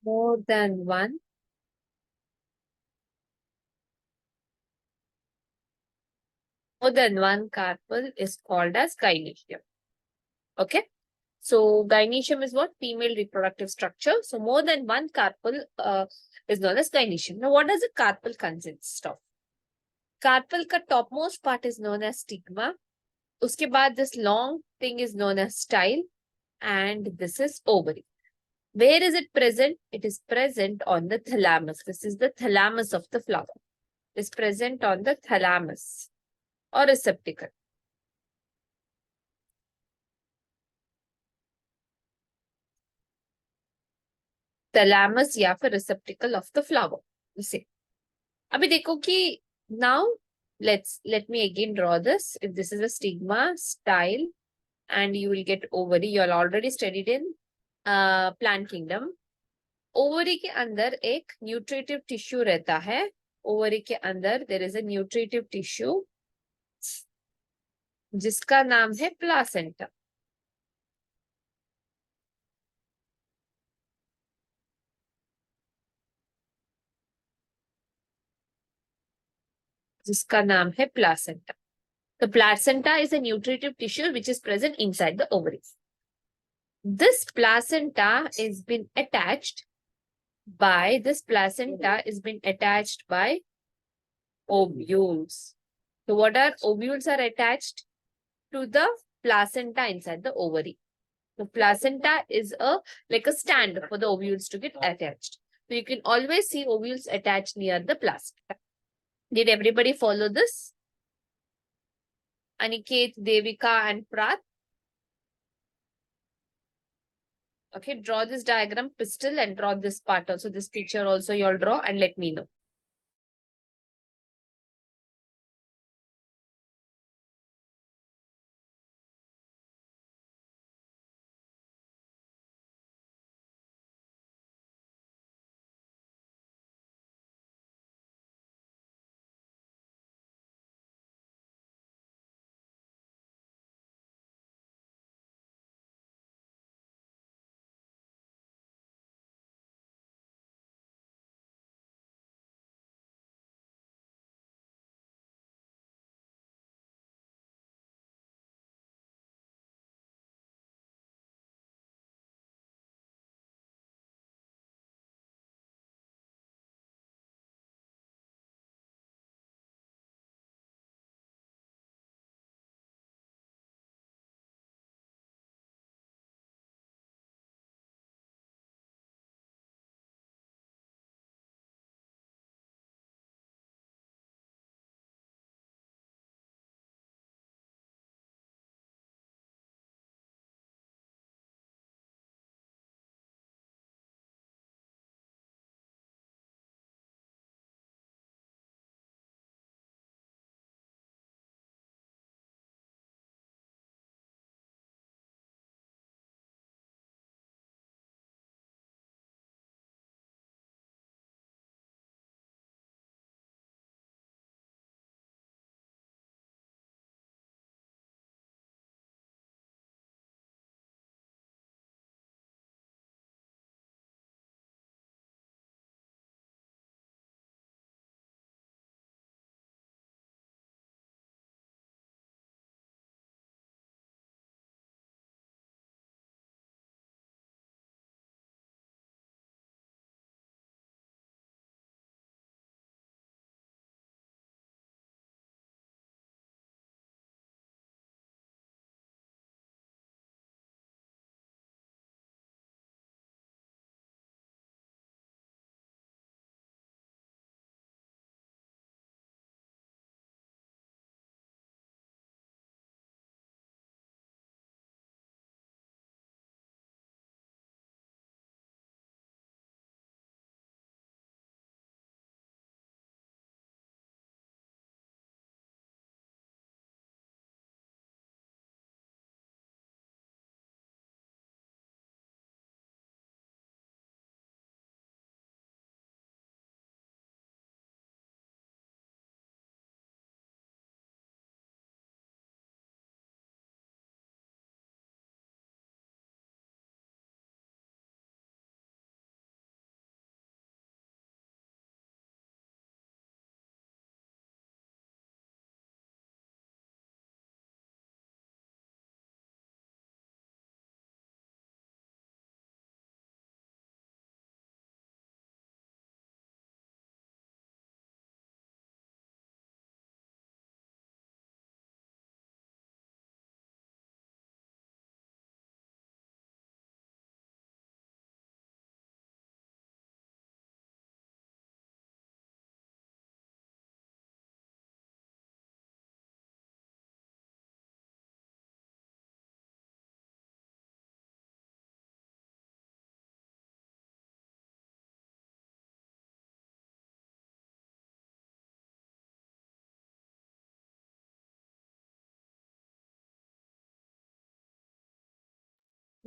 More than one. More than one carpel is called as gynoecium. Okay. So gynoecium is what? Female reproductive structure. So more than one carpel is known as gynoecium. Now, what does a carpel consist of? Carpel का topmost part is known as stigma. उसके बाद this long thing is known as style, and this is ovary. Where is it present? It is present on the thalamus. This is the thalamus of the flower. It is present on the thalamus or receptacle. Thalamus या फिर receptacle of the flower. इसे अभी देखो कि now let me again draw this. If this is a stigma, style, and you will get ovary. You are already studied in plant kingdom. Ovary के अंदर एक nutritive tissue रहता है. Ovary के अंदर there is a nutritive tissue जिसका नाम है प्लासेंटा. जिसका नाम है placenta. The placenta is a nutritive tissue which is present inside the ovaries. This placenta is been attached by ovules. So what are ovules are attached to the placenta inside the ovary. The placenta is like a stand for the ovules to get attached. So you can always see ovules attached near the placenta. Did everybody follow this? Aniket, Devika, and Prat. Okay, draw this diagram, pistil, and draw this part also. This picture also you'll draw and let me know.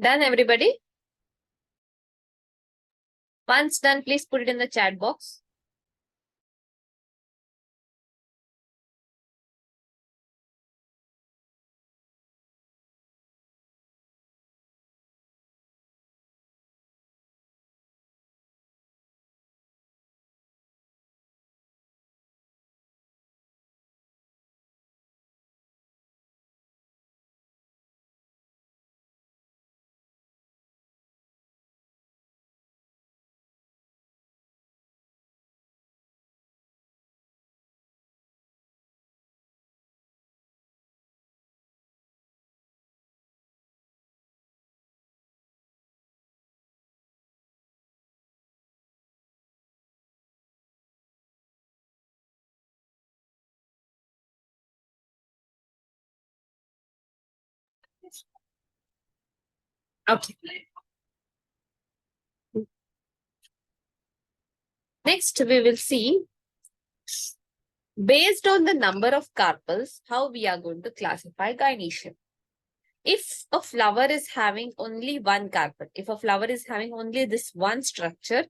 Done, everybody? Once done, please put it in the chat box. Okay. Next, we will see, based on the number of carpels, how we are going to classify gynoecium. If a flower is having only one carpel, if a flower is having only this one structure,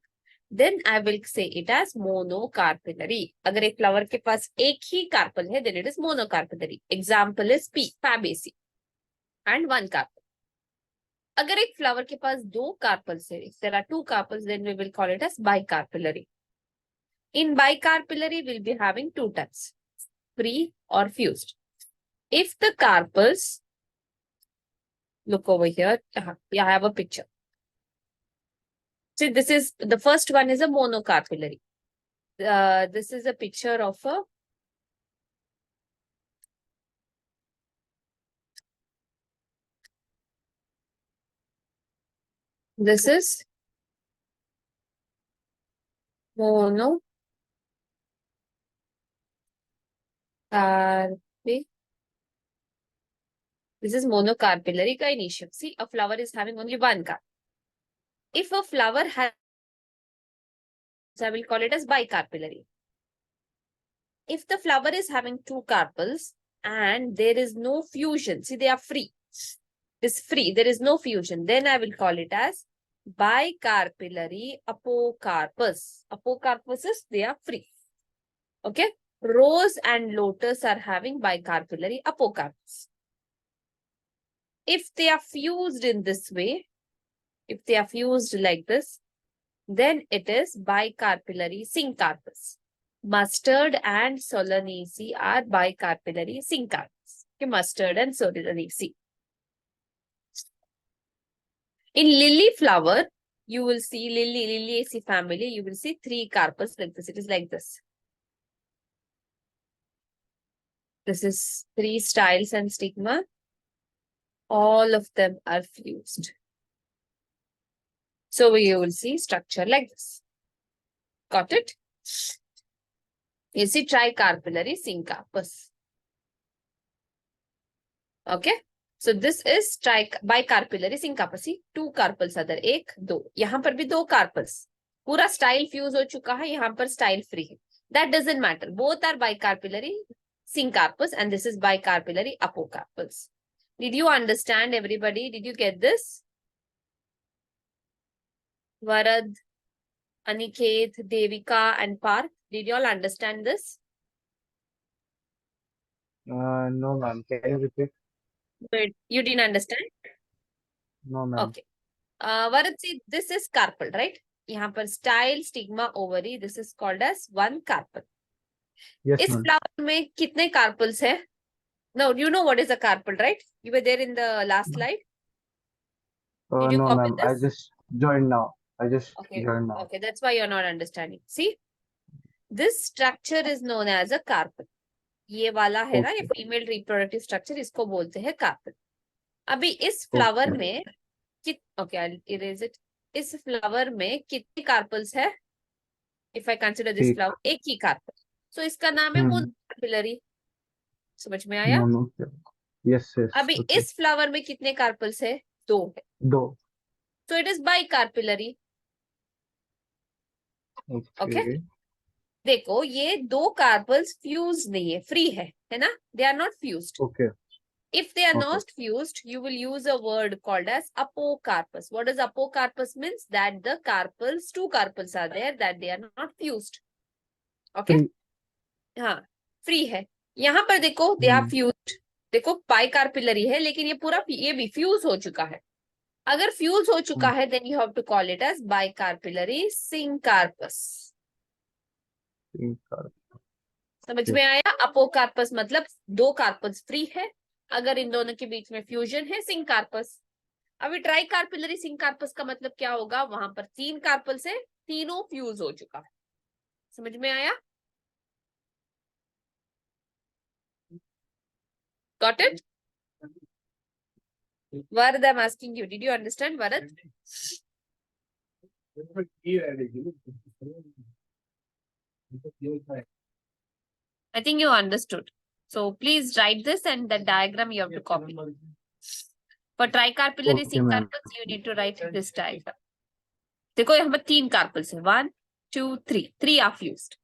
then I will say it as monocarpellary. अगर एक flower के पास एक ही carpel है, then it is monocarpellary. Example is Fabaceae and one carpel. अगर एक flower के पास दो carpels है, if there are two carpels, then we will call it as bicarpellary. In bicarpellary, we'll be having two types, free or fused. If the carpels, look over here, yeah, I have a picture. See, this is, the first one is a monocarpellary. This is a picture of a this is monocarpellary. This is monocarpellary gynoecium. See, a flower is having only one carpel. If a flower has, I will call it as bicarpellary. If the flower is having two carpels and there is no fusion, see, they are free. It's free, there is no fusion, then I will call it as bicarpellary apocarpus. Apocarpus is, they are free. Okay. Rose and lotus are having bicarpellary apocarpus. If they are fused in this way, if they are fused like this, then it is bicarpellary syncarpus. Mustard and solanaceae are bicarpellary syncarpus. Okay, mustard and solanaceae. In lily flower, you will see Liliaceae family, you will see three carpels like this. It is like this. This is three styles and stigma. All of them are fused. So you will see structure like this. Got it? You see tricarpellary syncarpus. Okay. So this is bicarpellary syncarpus. See, two carpels are there. एक, दो. यहाँ पर भी दो carpels. पूरा style fuse हो चुका है. यहाँ पर style free है. That doesn't matter. Both are bicarpellary syncarpus and this is bicarpellary apocarpus. Did you understand, everybody? Did you get this? Varad, Aniket, Devika and Parth. Did you all understand this? No, ma'am. Can you repeat? Wait, you didn't understand? No, ma'am. Okay. Varad, see, this is carpel, right? यहाँ पर style, stigma, ovary, this is called as one carpel. Yes, इस ma'am. flower में कितने carpels है? No, you know what is a carpel, right? You were there in the last slide. Did you No, copy ma'am. I this? just joined now. Okay. Joined now. Okay, that's why you're not understanding. See, this structure is known as a carpel. ये वाला है ना, ये female reproductive structure, इसको बोलते हैं carpel. अभी इस फ्लावर में ओके, आई इरेज इट. इस फ्लावर में कितने कार्पल्स है? If I consider this flower, एक ही कार्पल. सो इसका नाम है मोनोकार्पेलरी. समझ में आया? Yes yes. अभी इस फ्लावर में कितने कार्पल्स है? दो है. दो. So it is bicarpellary. Okay. देखो, ये दो कार्पल्स फ्यूज नहीं है, फ्री है ना? They are not fused. Okay. If they are Okay. not fused, you will use a word called as apocarpus. What does apocarpus means? That the carpels, two carpels are there, that they are not fused. Okay? Free. हाँ, free है. यहाँ पर देखो, they are fused. देखो पाइकार्पिलरी है, लेकिन ये पूरा ये भी फ्यूज हो चुका है. अगर फ्यूज हो चुका है, then you have to call it as bicarpellary syncarpous. समझ में आया? अपोकार्पस मतलब दो कार्पस फ्री है, अगर इन दोनों के बीच में फ्यूजन है सिंकार्पस. अभी ट्राई कार्पिलरी सिंकार्पस का मतलब क्या होगा? वहां पर तीन कार्पल से तीनों फ्यूज हो चुका है. समझ में आया? Got it? Varad, I'm asking you, did you understand, Varad? I think you understood. So please write this and the diagram you have to copy. For tricarpillary Okay, ma'am. syncarpals, you need to write this diagram. देखो यहाँ पर तीन carpals है. 1, 2, 3. 3 are fused.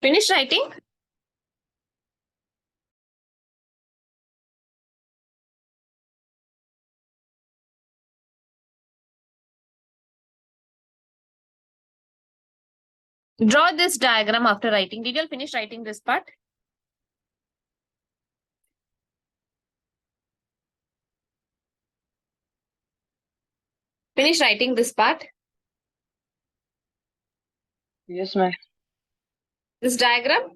Finish writing? Draw this diagram after writing. Did you all finish writing this part? Finish writing this part. Yes, ma'am. This diagram.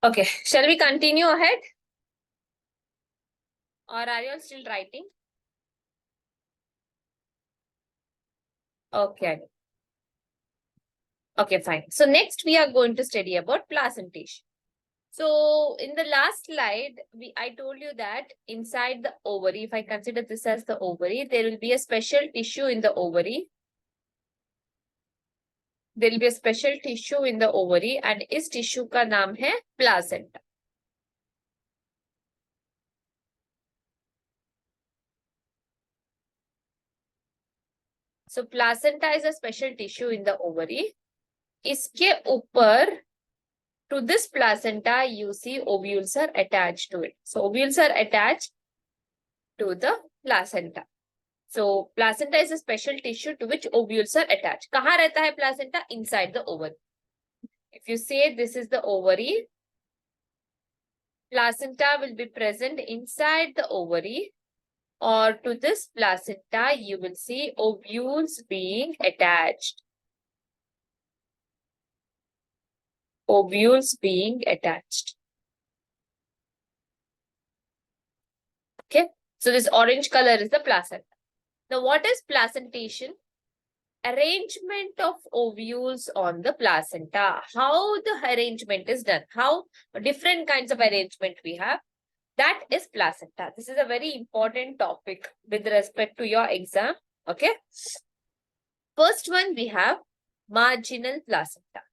Okay, shall we continue ahead? Or are you all still writing? Okay. Okay, fine. So next we are going to study about placentation. So in the last slide, I told you that inside the ovary, if I consider this as the ovary, there will be a special tissue in the ovary. There will be a special tissue in the ovary and इस tissue का नाम है placenta. So placenta is a special tissue in the ovary. इसके ऊपर to this placenta you see ovules are attached to it. So ovules are attached to the placenta. So placenta is a special tissue to which ovules are attached. कहाँ रहता है placenta? Inside the ovary. If you say this is the ovary, placenta will be present inside the ovary, or to this placenta you will see ovules being attached. Ovules being attached. Okay, so this orange color is the placenta. Now what is placentation? Arrangement of ovules on the placenta. How the arrangement is done? How different kinds of arrangement we have? That is placenta. This is a very important topic with respect to your exam. Okay. First one we have marginal placenta.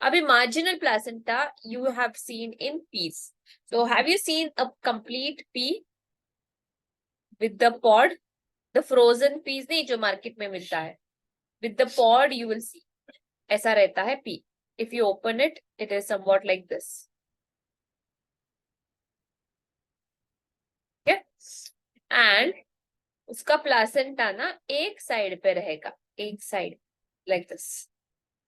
Abhi marginal placenta you have seen in peas. So have you seen a complete pea with the pod? The frozen peas नहीं जो market में मिलता है. With the pod you will see. ऐसा रहता है pea. If you open it, it is somewhat like this. Okay. And उसका placenta ना एक side पे रहेगा. एक side like this.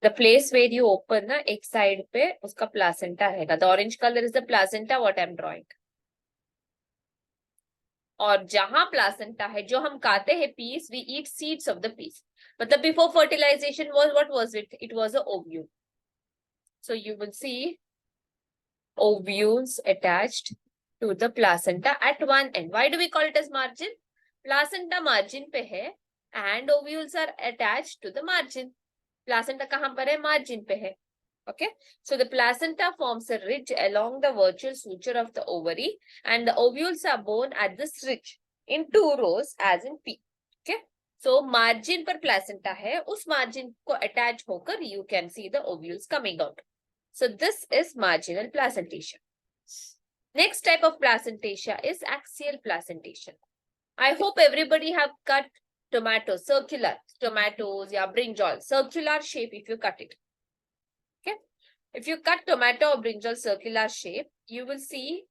The place where you open ना एक side पे उसका placenta रहेगा. The orange color is the placenta what I am drawing. और जहां placenta है जो हम खाते हैं peas, we eat seeds of the peas. मतलब before fertilization was what was it? It was a ovule. So you will see ovules attached to the placenta at one end. Why do we call it as margin? Placenta margin पे है and ovules are attached to the margin. Placenta कहाँ पर है? Margin पे है. Okay, so the placenta forms a ridge along the vertical suture of the ovary and the ovules are borne at this ridge in two rows as in P. Okay, so margin पर placenta है, उस margin को attach होकर you can see the ovules coming out. So this is marginal placentation. Next type of placentation is axial placentation. I hope everybody have cut tomatoes, circular tomatoes, yeah, brinjal, circular shape if you cut it. Okay, if you cut tomato or brinjal circular shape, you will see.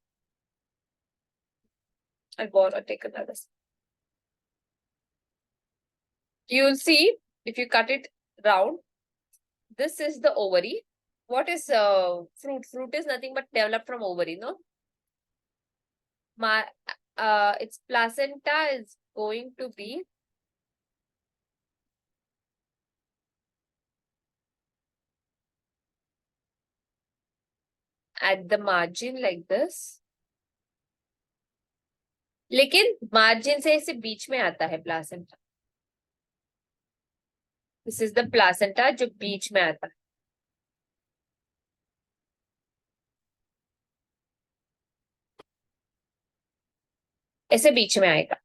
I'll borrow or take another. You will see if you cut it round. This is the ovary. What is fruit? Fruit is nothing but developed from ovary, no? Its placenta is going to be at the margin like this. लेकिन margin से इसे बीच में आता है placenta. This is the placenta जो बीच में आता है. ऐसे बीच में आएगा.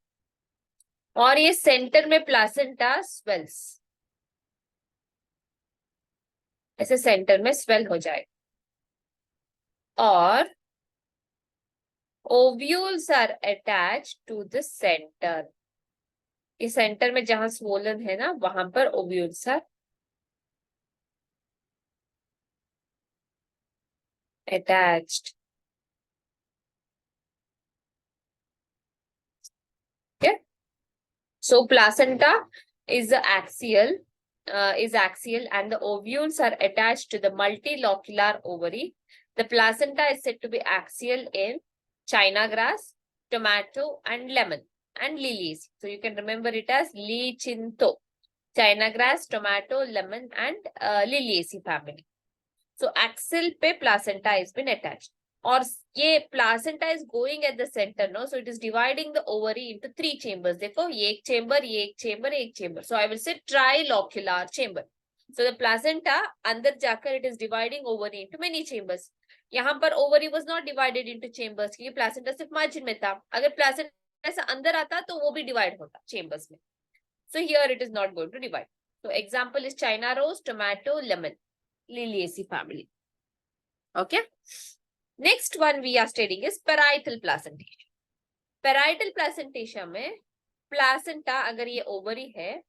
और ये सेंटर में प्लासेंटा स्वेल्स. ऐसे सेंटर में स्वेल हो जाए. और ovules are attached to the center. इस सेंटर में जहां स्वोलन है ना वहां पर ovules are attached. Okay, so placenta is axial and the ovules are attached to the multilocular ovary. The placenta is said to be axial in China grass, tomato, and lemon, and lilies. So you can remember it as lichinto. China grass, tomato, lemon, and liliaceae family. So axial पे placenta has been attached. और ये placenta is going at the center, no? So it is dividing the ovary into three chambers. देखो ये एक chamber, ये एक chamber, एक chamber. So I will say trilocular chamber. So the placenta अंदर जाकर it is dividing ovary into many chambers. यहाँ पर ovary was not divided into chambers क्योंकि placenta सिर्फ margin में था. अगर placenta ऐसा अंदर आता तो वो भी divide होता chambers में. So here it is not going to divide. So example is China rose, tomato, lemon, liliaceae family. Okay. Next one we are studying is parietal placentation. Parietal placentation में placenta अगर ये ovary है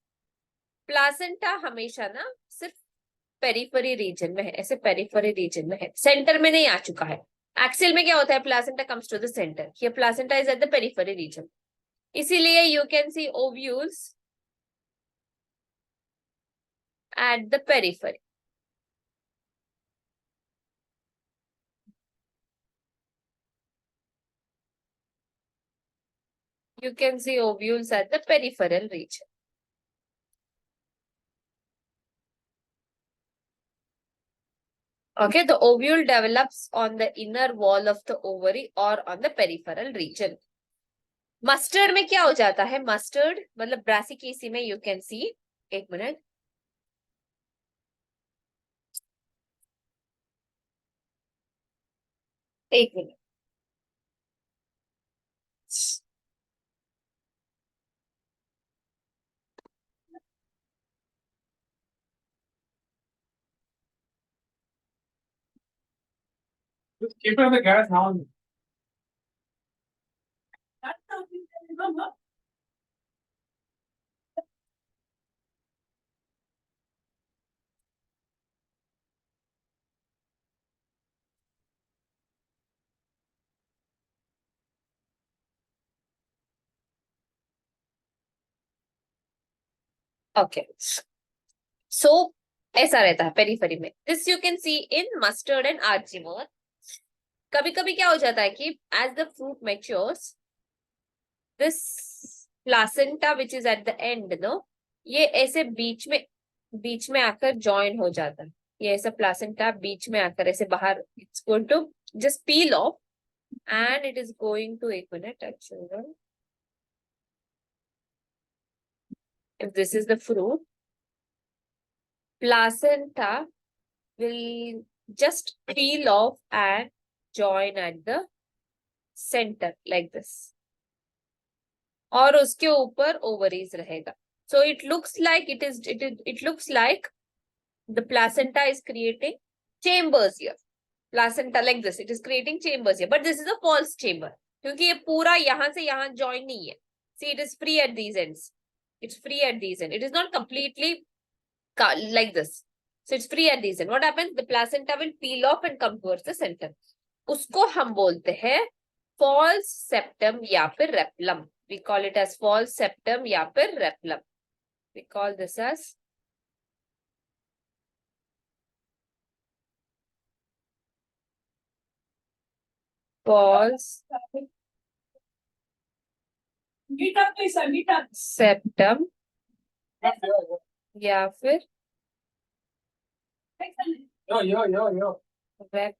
placenta हमेशा ना सिर्फ periphery reason में है, ऐसे पेरिफेरी रीजन में है, सेंटर में नहीं आ चुका है। एक्सिल में क्या होता है, placenta comes to the centre, here placenta is at the periphery region, इसीलिए you can see ovules at the periphery. You can see ovules at the peripheral region. Okay, the ovule develops on the inner wall of the ovary or on the peripheral region. Mustard में क्या हो जाता है, mustard मतलब Brassicaceae में you can सी, एक मिनट, एक मिनट, Just keep it on the gas now. Okay, so ऐसा रहता है पेरिफेरी में, this you can see in mustard and argemone. कभी कभी क्या हो जाता है कि as the fruit matures, this placenta which is at the end, no, ये ऐसे बीच में आकर ज्वाइन हो जाता है, ये ऐसा प्लासेंटा बीच में आकर ऐसे बाहर, it's going to just peel off and it is going to, एक minute actually, if this is the fruit, placenta will just peel off and join at the center like this, और उसके ऊपर ovaries रहेगा, so it looks like it looks like the placenta is creating chambers here, placenta like this, it is creating chambers here, but this is a false chamber, क्योंकि ये पूरा यहाँ से यहाँ join नहीं है, see it is free at these ends, it's free at these ends, it is not completely like this, so it's free at these ends. What happens, the placenta will peel off and come towards the center, उसको हम बोलते हैं false septum या फिर replum, we call it as false septum या फिर replum, we call this as false septum या फिर Yo. replum.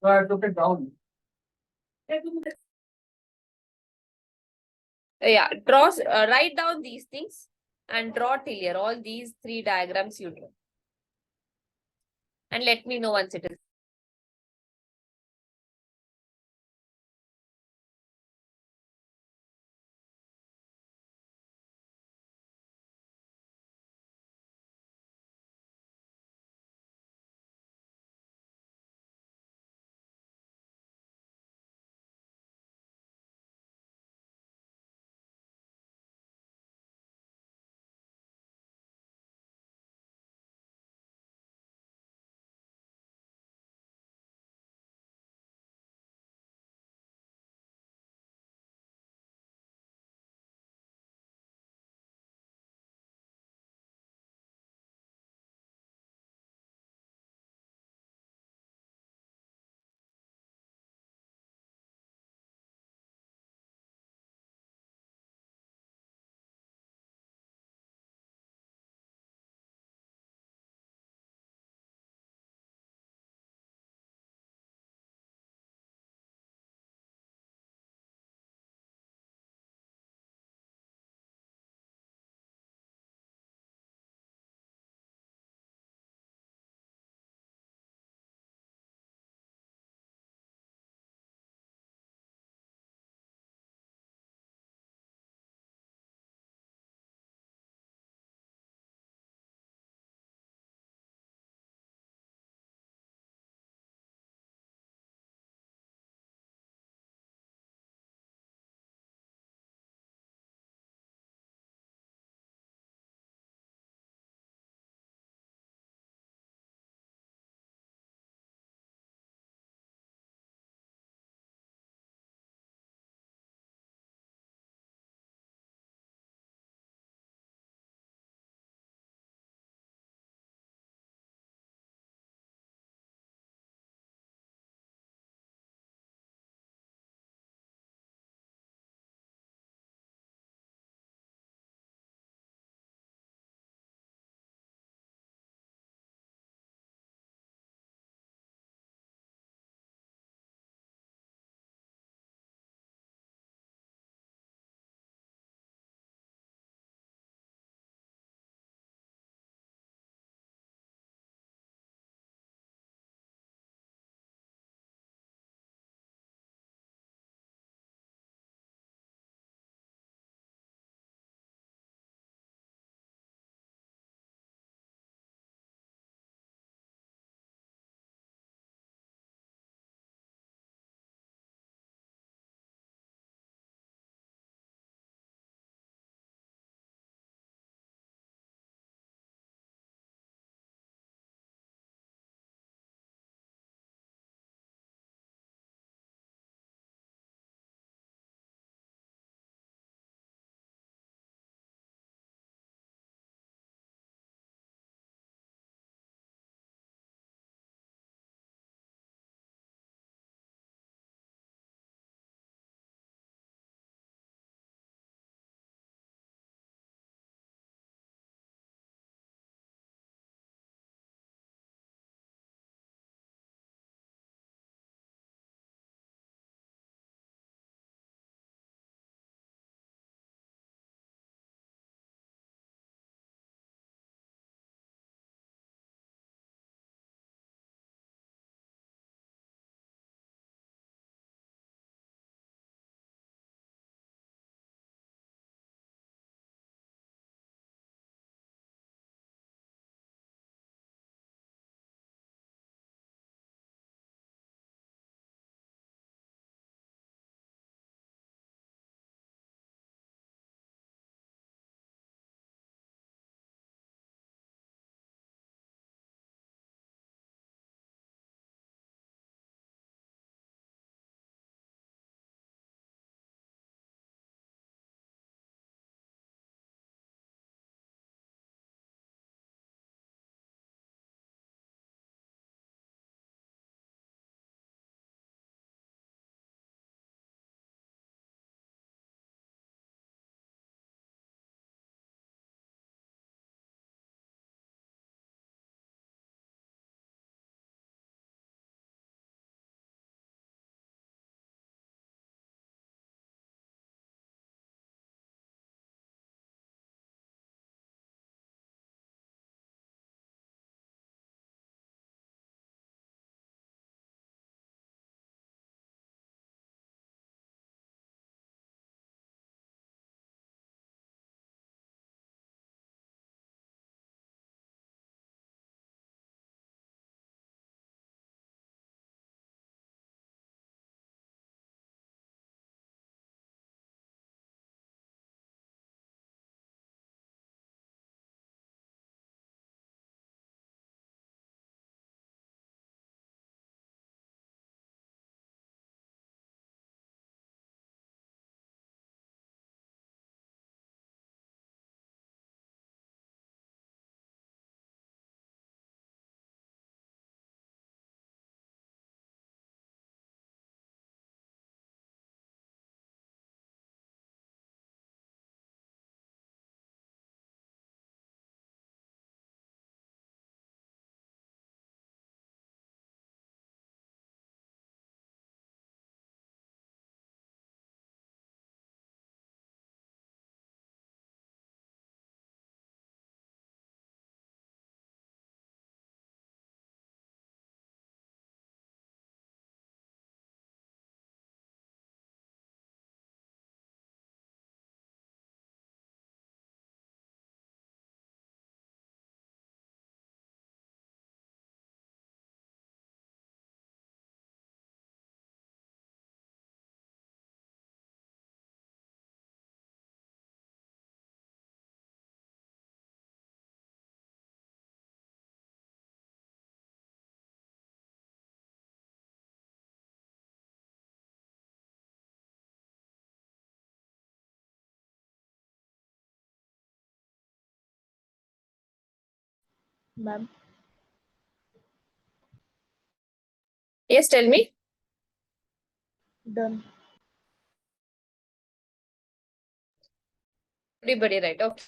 No, I took it down. Yeah, write down these things and draw till here, all these three diagrams you draw, and let me know once it is Ma'am, Yes, tell me. done. Everybody right. Okay.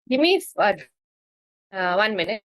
Give me 1 minute.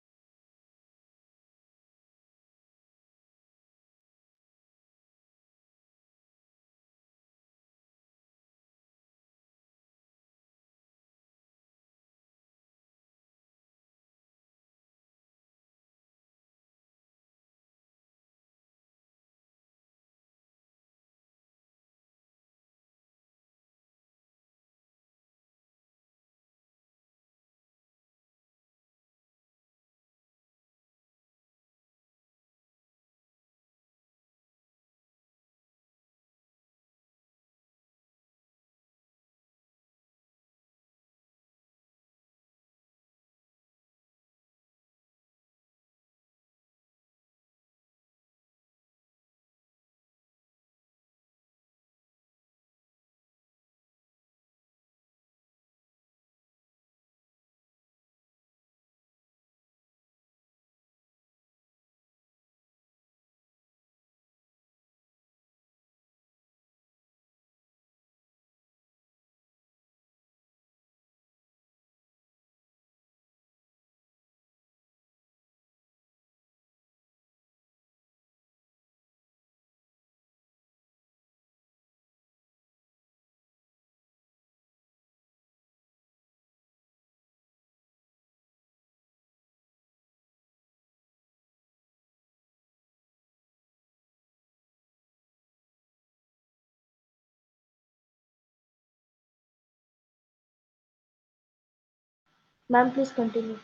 Ma'am, please continue.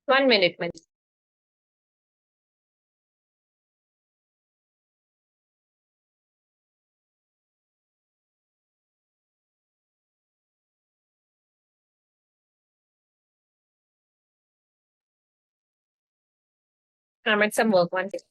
1 minute, ma'am. I'm at some work. 1 second.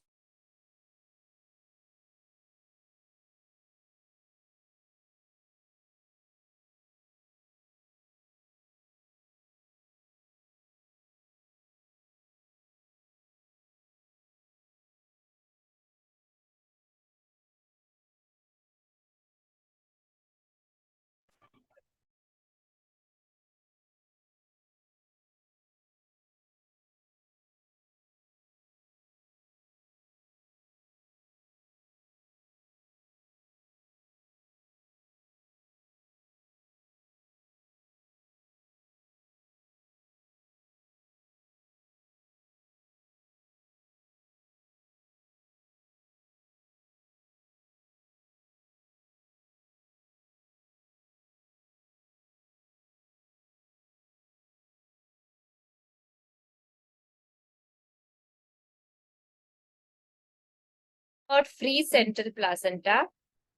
About free central placenta.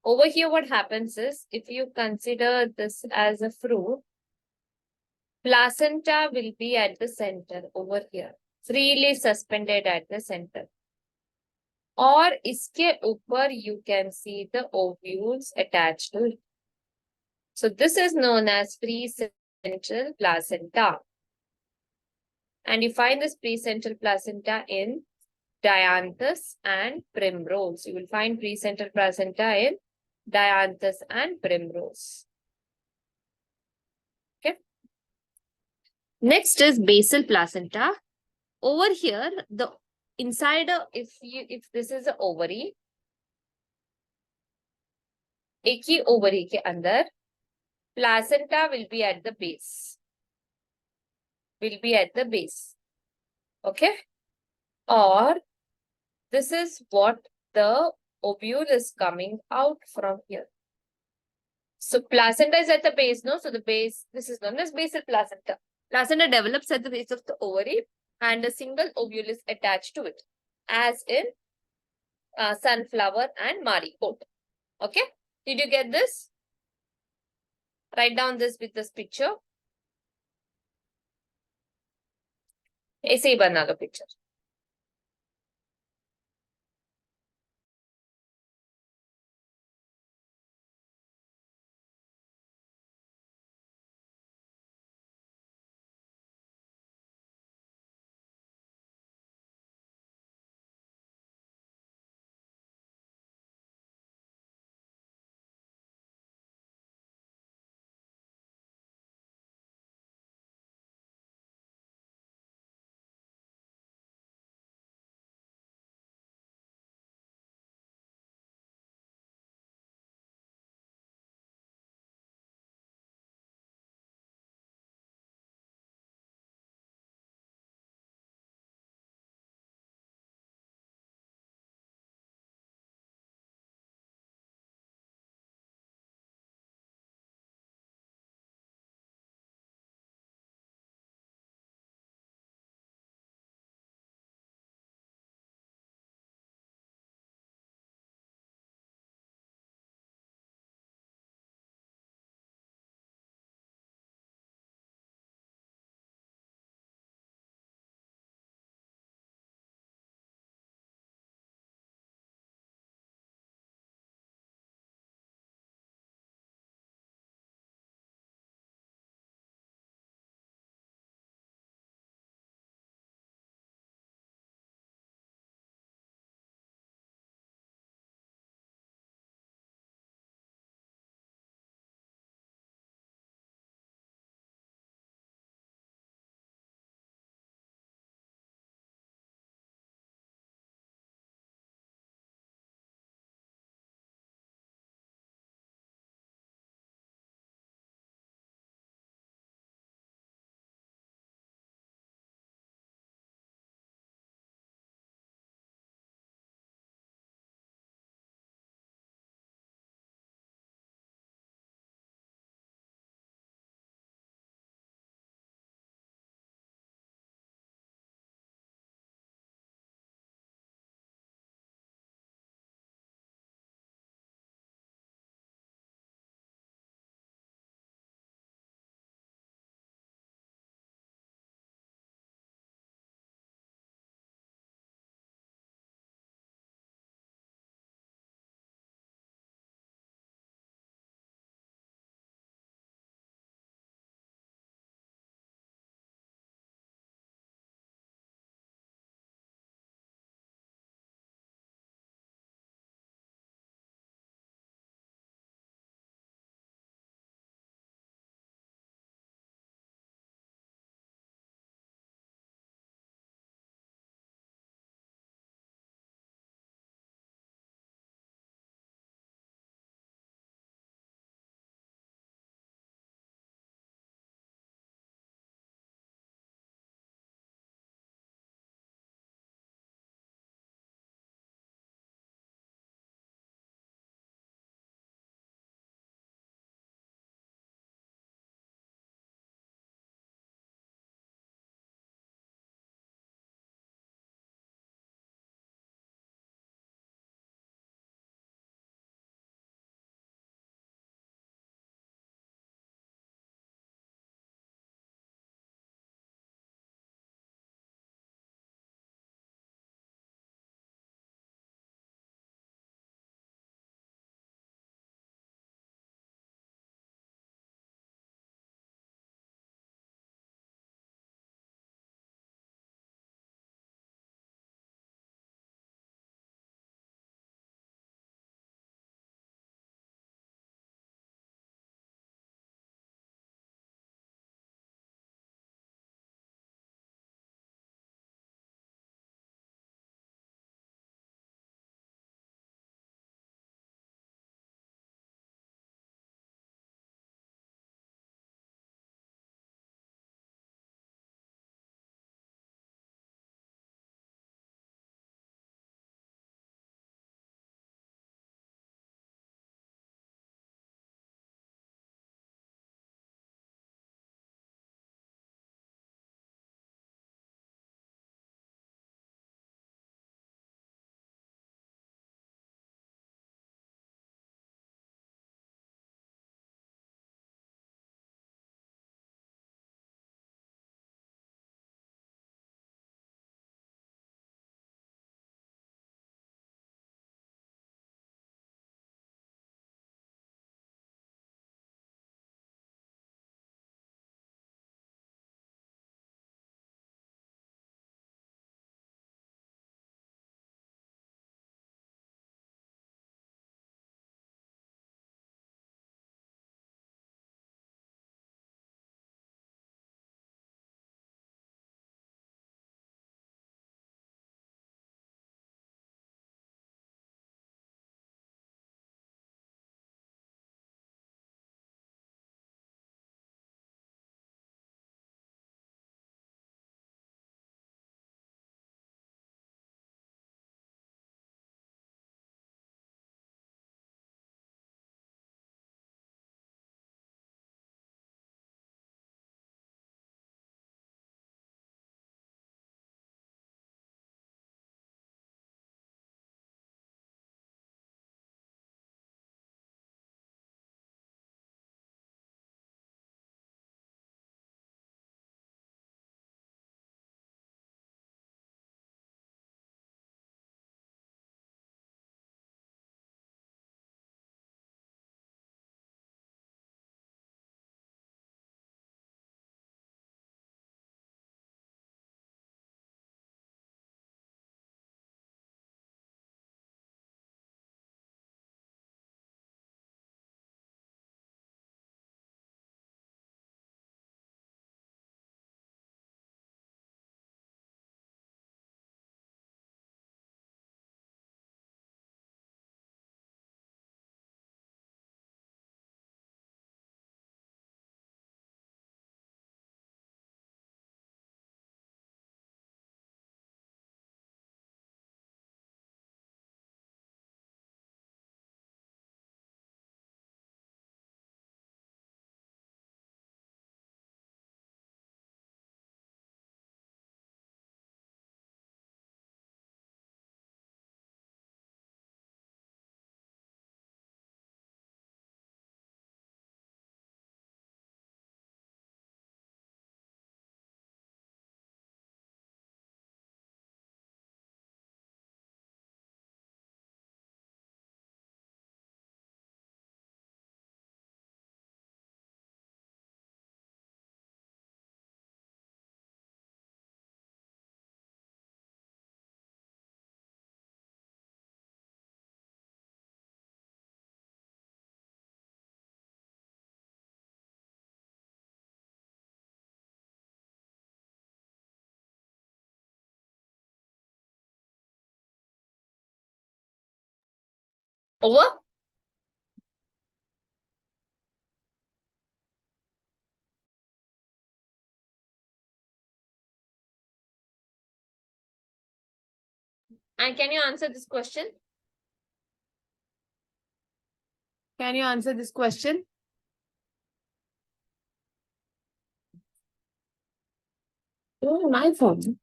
Over here, what happens is, if you consider this as a fruit, placenta will be at the center over here, freely suspended at the center. Or iske upar you can see the ovules attached to it. So this is known as precentral placenta. And you find this precentral placenta in dianthus and primrose. You will find precentral placenta in dianthus and primrose. Okay. Next is basal placenta. Over here, the inside, if this is an ovary, एक ही ovary के अंदर placenta will be at the base. Will be at the base. Okay. Or this is what the ovule is coming out from here. So placenta is at the base, no? So the base, this is known as basal placenta. Placenta develops at the base of the ovary and a single ovule is attached to it, as in sunflower and marigold. Okay? Did you get this? Write down this with this picture. ऐसे ही बना लो picture. Over? And can you answer this question? Can you answer this question? Oh, my phone.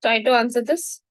Try to answer this.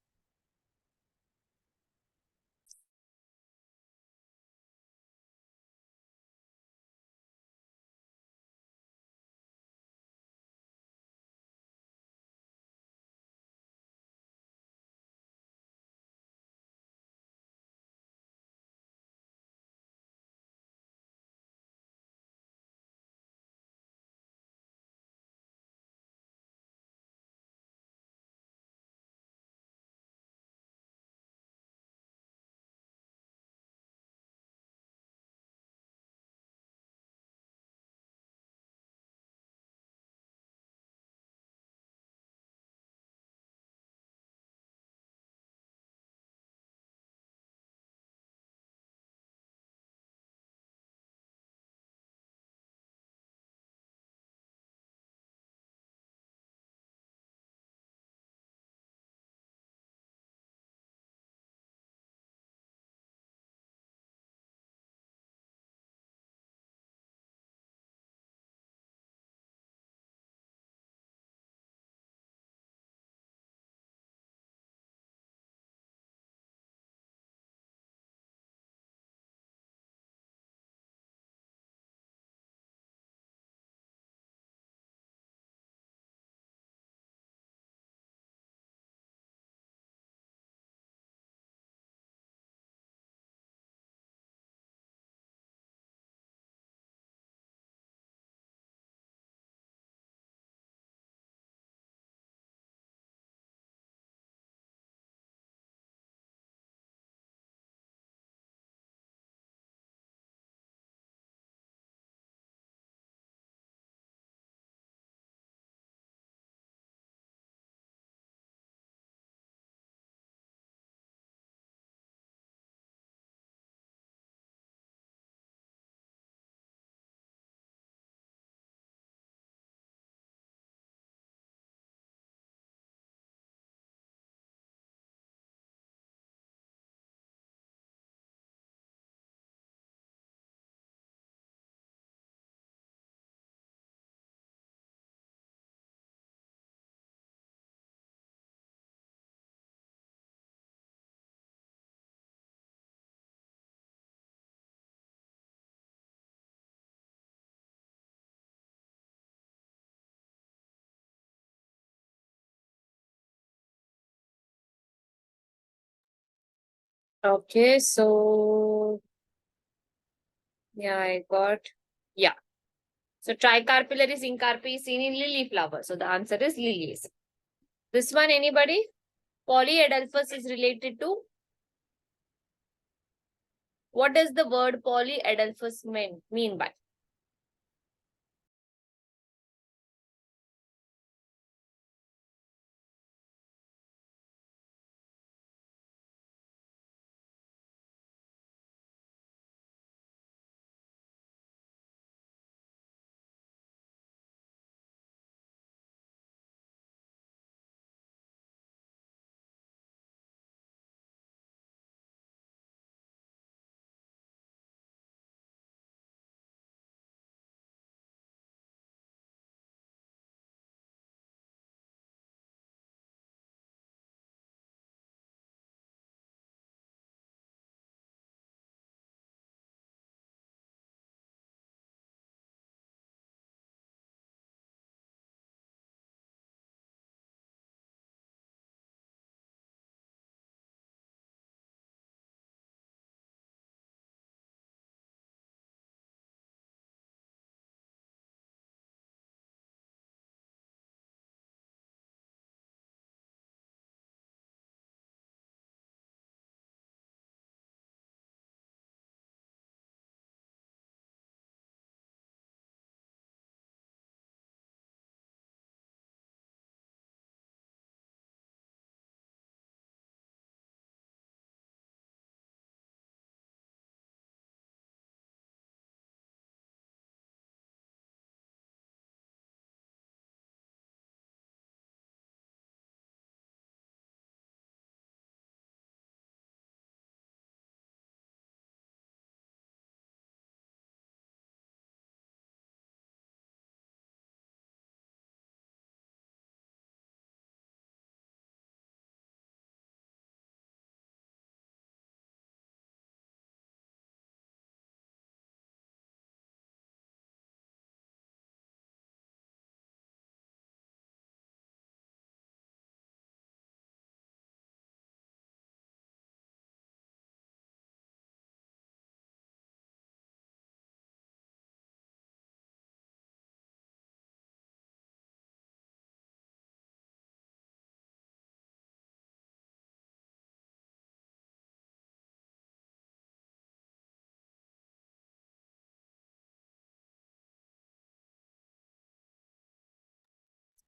Okay, so yeah, I got yeah. So tricarpillaris incarpi is seen in lily flower. So the answer is lilies. This one, anybody? Polyadelphus is related to what does the word polyadelphus mean by?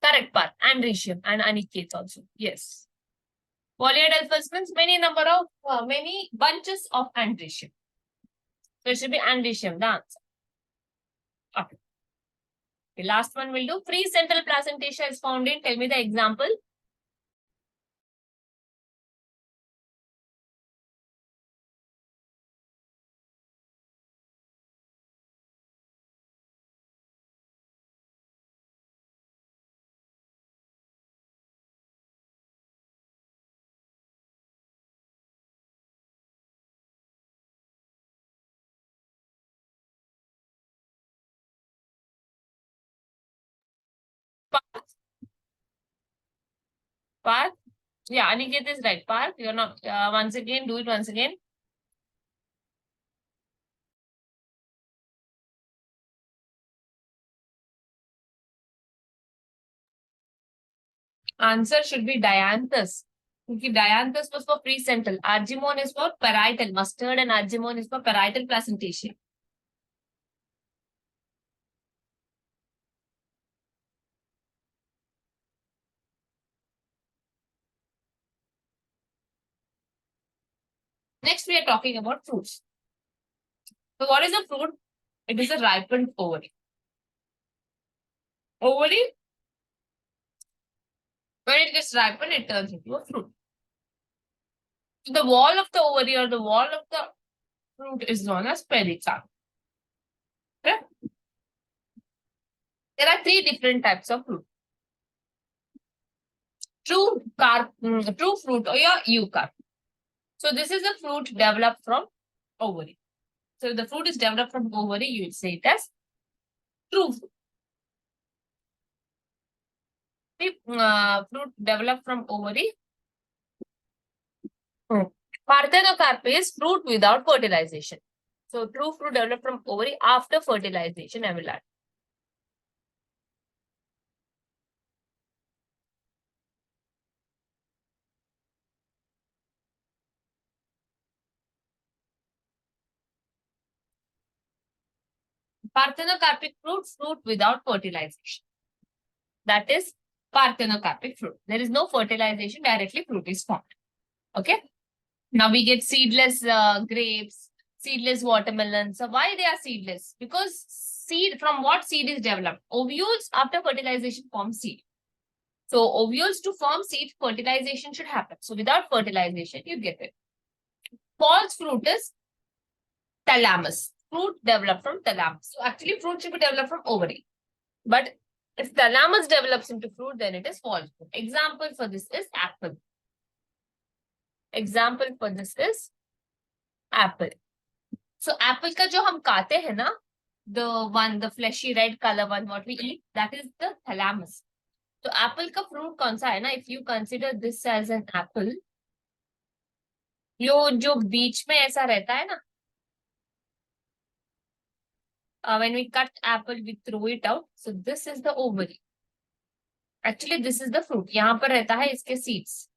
Correct part. Andresium and Aniket also. Yes. Polyadelphous means many bunches of andresium. So it should be andresium, the answer. Okay. The last one will do. Free central placentation is found in. Tell me the example. Parth. Yeah, Aniket is right. Parth, you're not. Once again, do it once again. Answer should be dianthus. Because dianthus was for precentral. Argemone is for parietal. Mustard and argemone is for parietal placentation. Next, we are talking about fruits. So, what is a fruit? It is a ripened ovary. Ovary, when it gets ripened, it turns into a fruit. So the wall of the ovary or the wall of the fruit is known as pericarp. Okay? There are three different types of fruit. True fruit or your eucarp. So this is a fruit developed from ovary. So if the fruit is developed from ovary, you will say it as true fruit. If fruit developed from ovary, parthenocarp is fruit without fertilization. So true fruit developed from ovary after fertilization, I will add. Parthenocarpic fruit, fruit without fertilization. That is parthenocarpic fruit. There is no fertilization, directly fruit is formed. Okay. Now we get seedless grapes, seedless watermelons. So why they are seedless? Because from what seed is developed? Ovules after fertilization form seed. So ovules to form seed, fertilization should happen. So without fertilization, you get it. False fruit is thalamus. Fruit developed from thalamus. So actually fruit should be developed from ovary. But if thalamus develops into fruit, then it is false fruit. Example for this is apple. Example for this is apple. So apple ka jo hum खाते हैं ना, the fleshy red color one, what we eat, that is the thalamus. So apple ka fruit कौन सा है ना? If you consider this as an apple, जो बीच में ऐसा रहता है ना, when we cut apple, we throw it out. So this is the ovary. Actually, this is the fruit. यहाँ पर रहता है इसके seeds.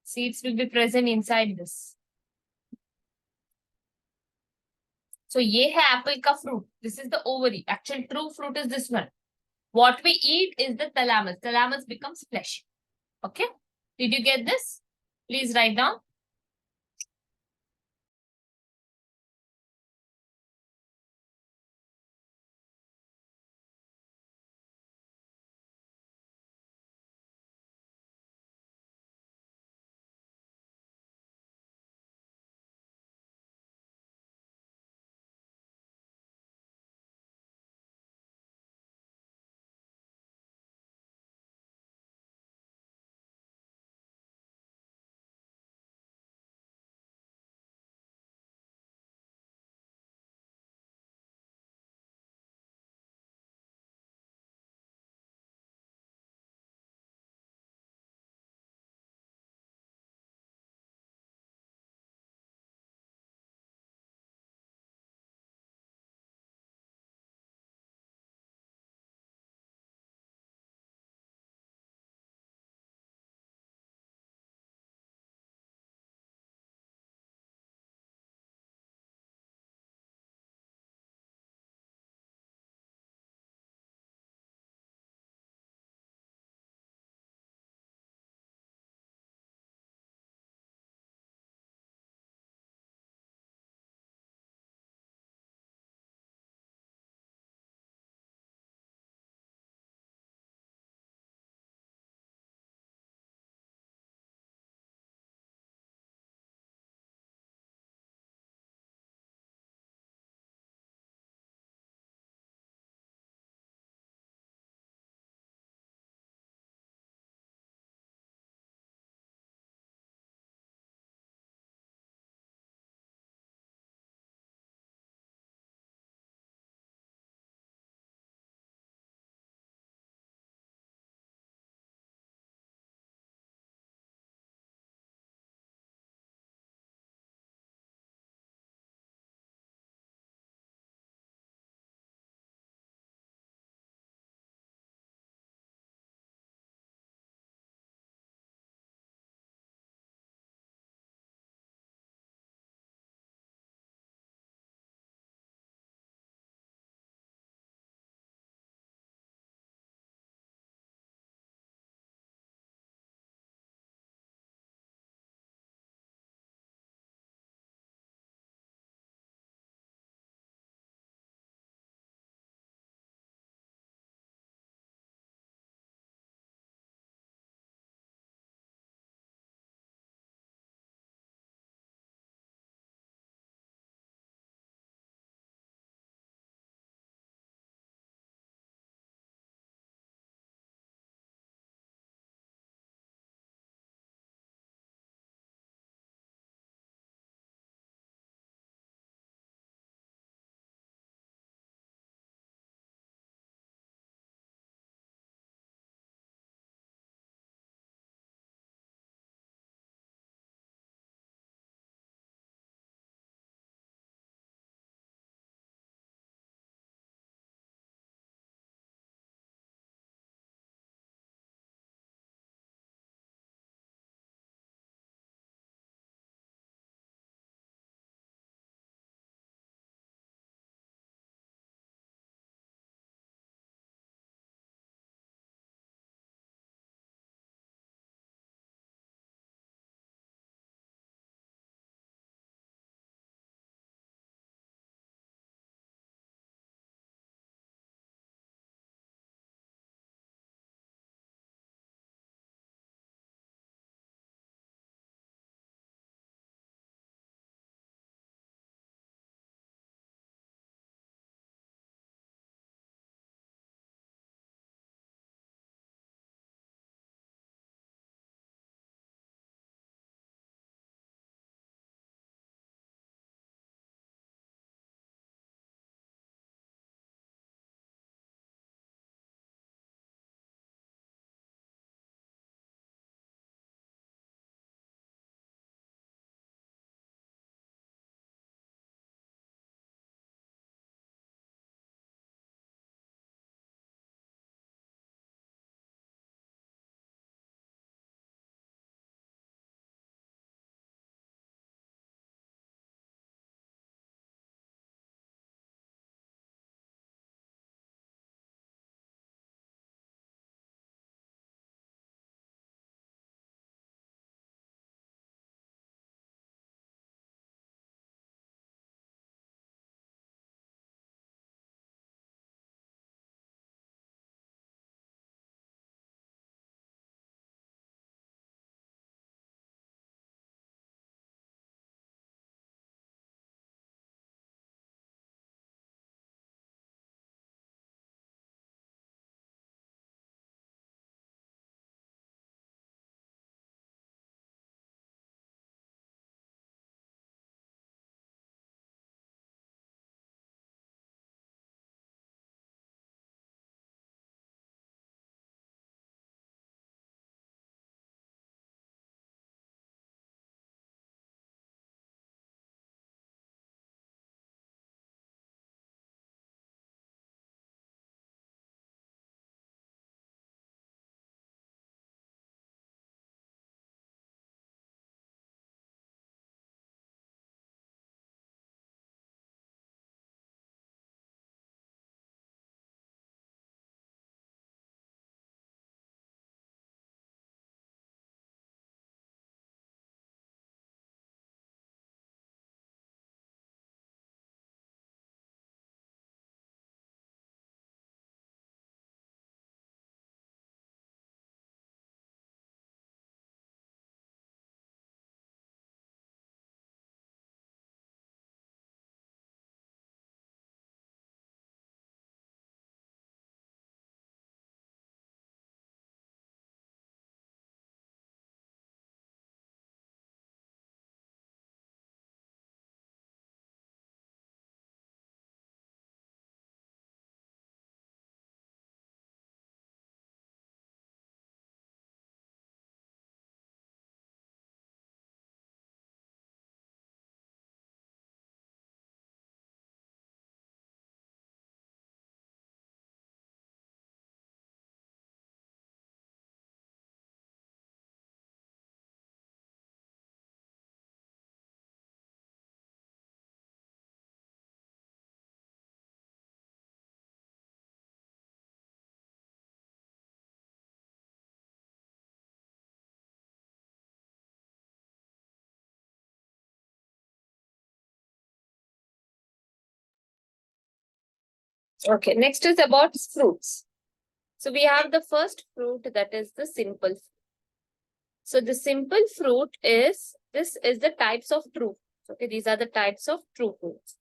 Seeds will be present inside this. So ये है apple का fruit. This is the ovary. Actual true fruit is this one. What we eat is the thalamus. Thalamus becomes flesh. Okay. Did you get this? Please write down. Okay, next is about fruits. So we have the first fruit, that is the simple fruit. So the simple fruit is, this is the types of true fruits. Okay, these are the types of true fruits.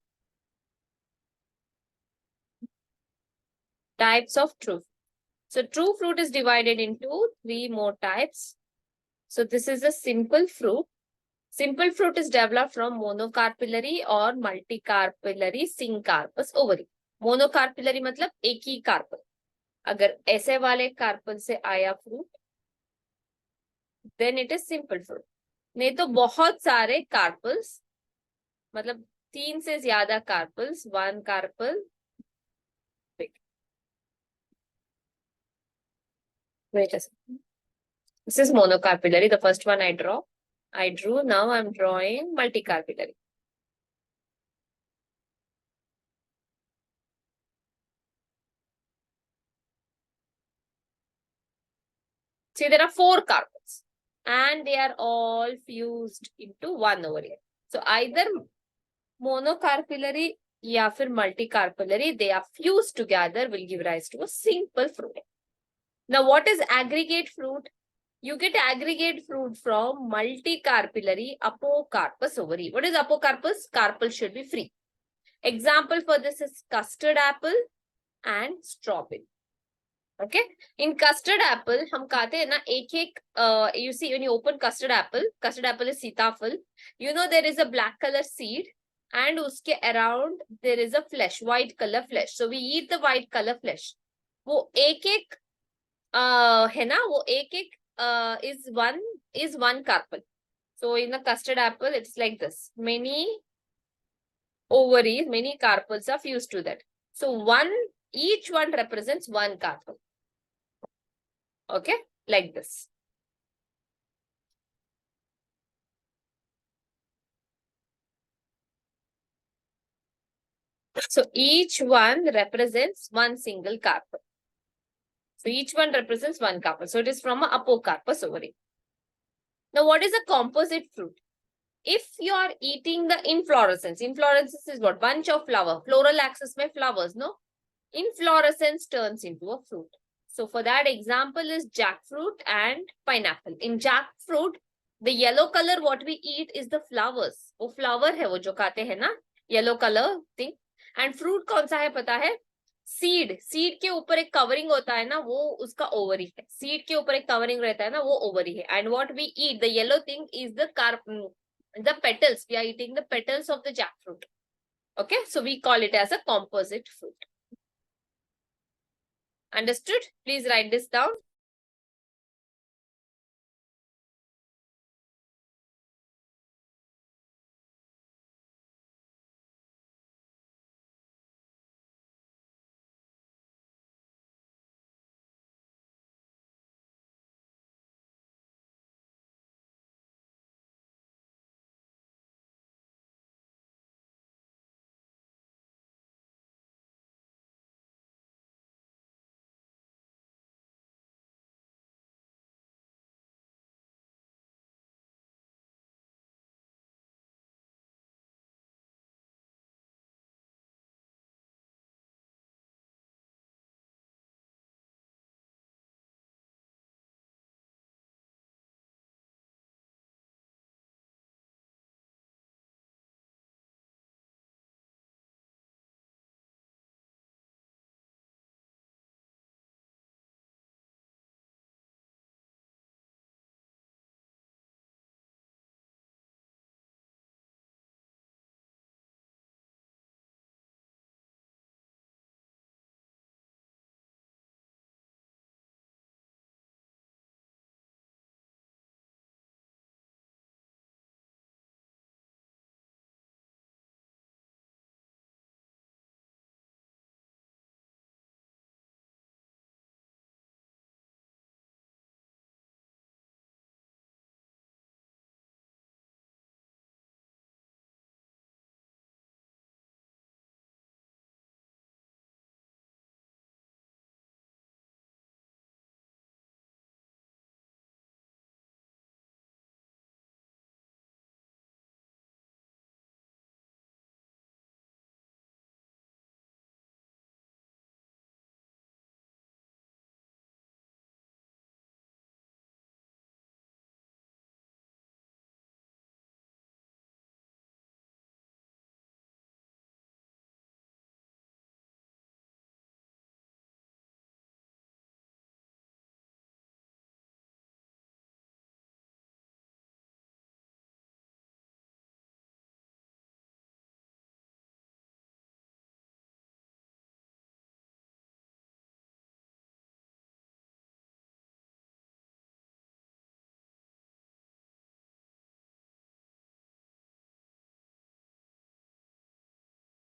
Types of true. So true fruit is divided into three more types. So this is a simple fruit. Simple fruit is developed from monocarpillary or multicarpillary syncarpous ovary. Monocarpellary मतलब एक ही carpel. अगर ऐसे वाले carpel से आया fruit, then it is simple fruit. नहीं तो बहुत सारे कार्पल्स, मतलब 3 से ज्यादा carpels, 1 carpel. Wait a second. This is monocarpillary, the first one I drew. Now I'm drawing multicarpillary. See, there are 4 carpels and they are all fused into one over here. So either monocarpillary या फिर multicarpillary, they are fused together, will give rise to a simple fruit. Now, what is aggregate fruit? You get aggregate fruit from multicarpillary apocarpous ovary. What is apocarpous? Carpel should be free. Example for this is custard apple and strawberry. Okay, in custard apple हम खाते हैं ना एक एक, you see when you open custard apple is सीताफल. You know there is a black color seed and उसके around there is a flesh, white color flesh. So we eat the white color flesh. वो एक एक है ना, वो एक एक is one carpel. So in the custard apple it's like this. Many ovaries, many carpels are fused to that. So each one represents one carpel. Okay, like this. So each one represents one single carpel. So each one represents one carpel. So it is from an apocarpous ovary. Now what is a composite fruit? If you are eating the inflorescence is what? Bunch of flower. Floral axis mein flowers, no? Inflorescence turns into a fruit. So for that example is jackfruit and pineapple. In jackfruit, the yellow color what we eat is the flowers. वो flower है वो जो खाते हैं ना, yellow color thing. And fruit कौन सा है पता है? सीड के ऊपर एक कवरिंग होता है ना, वो उसका ओवरी है. सीड के ऊपर एक कवरिंग रहता है ना, वो ओवरी है. And what we eat, the yellow thing is the petals. We are eating the petals of the jackfruit. Okay, so we call it as a composite fruit. Understood? Please write this down.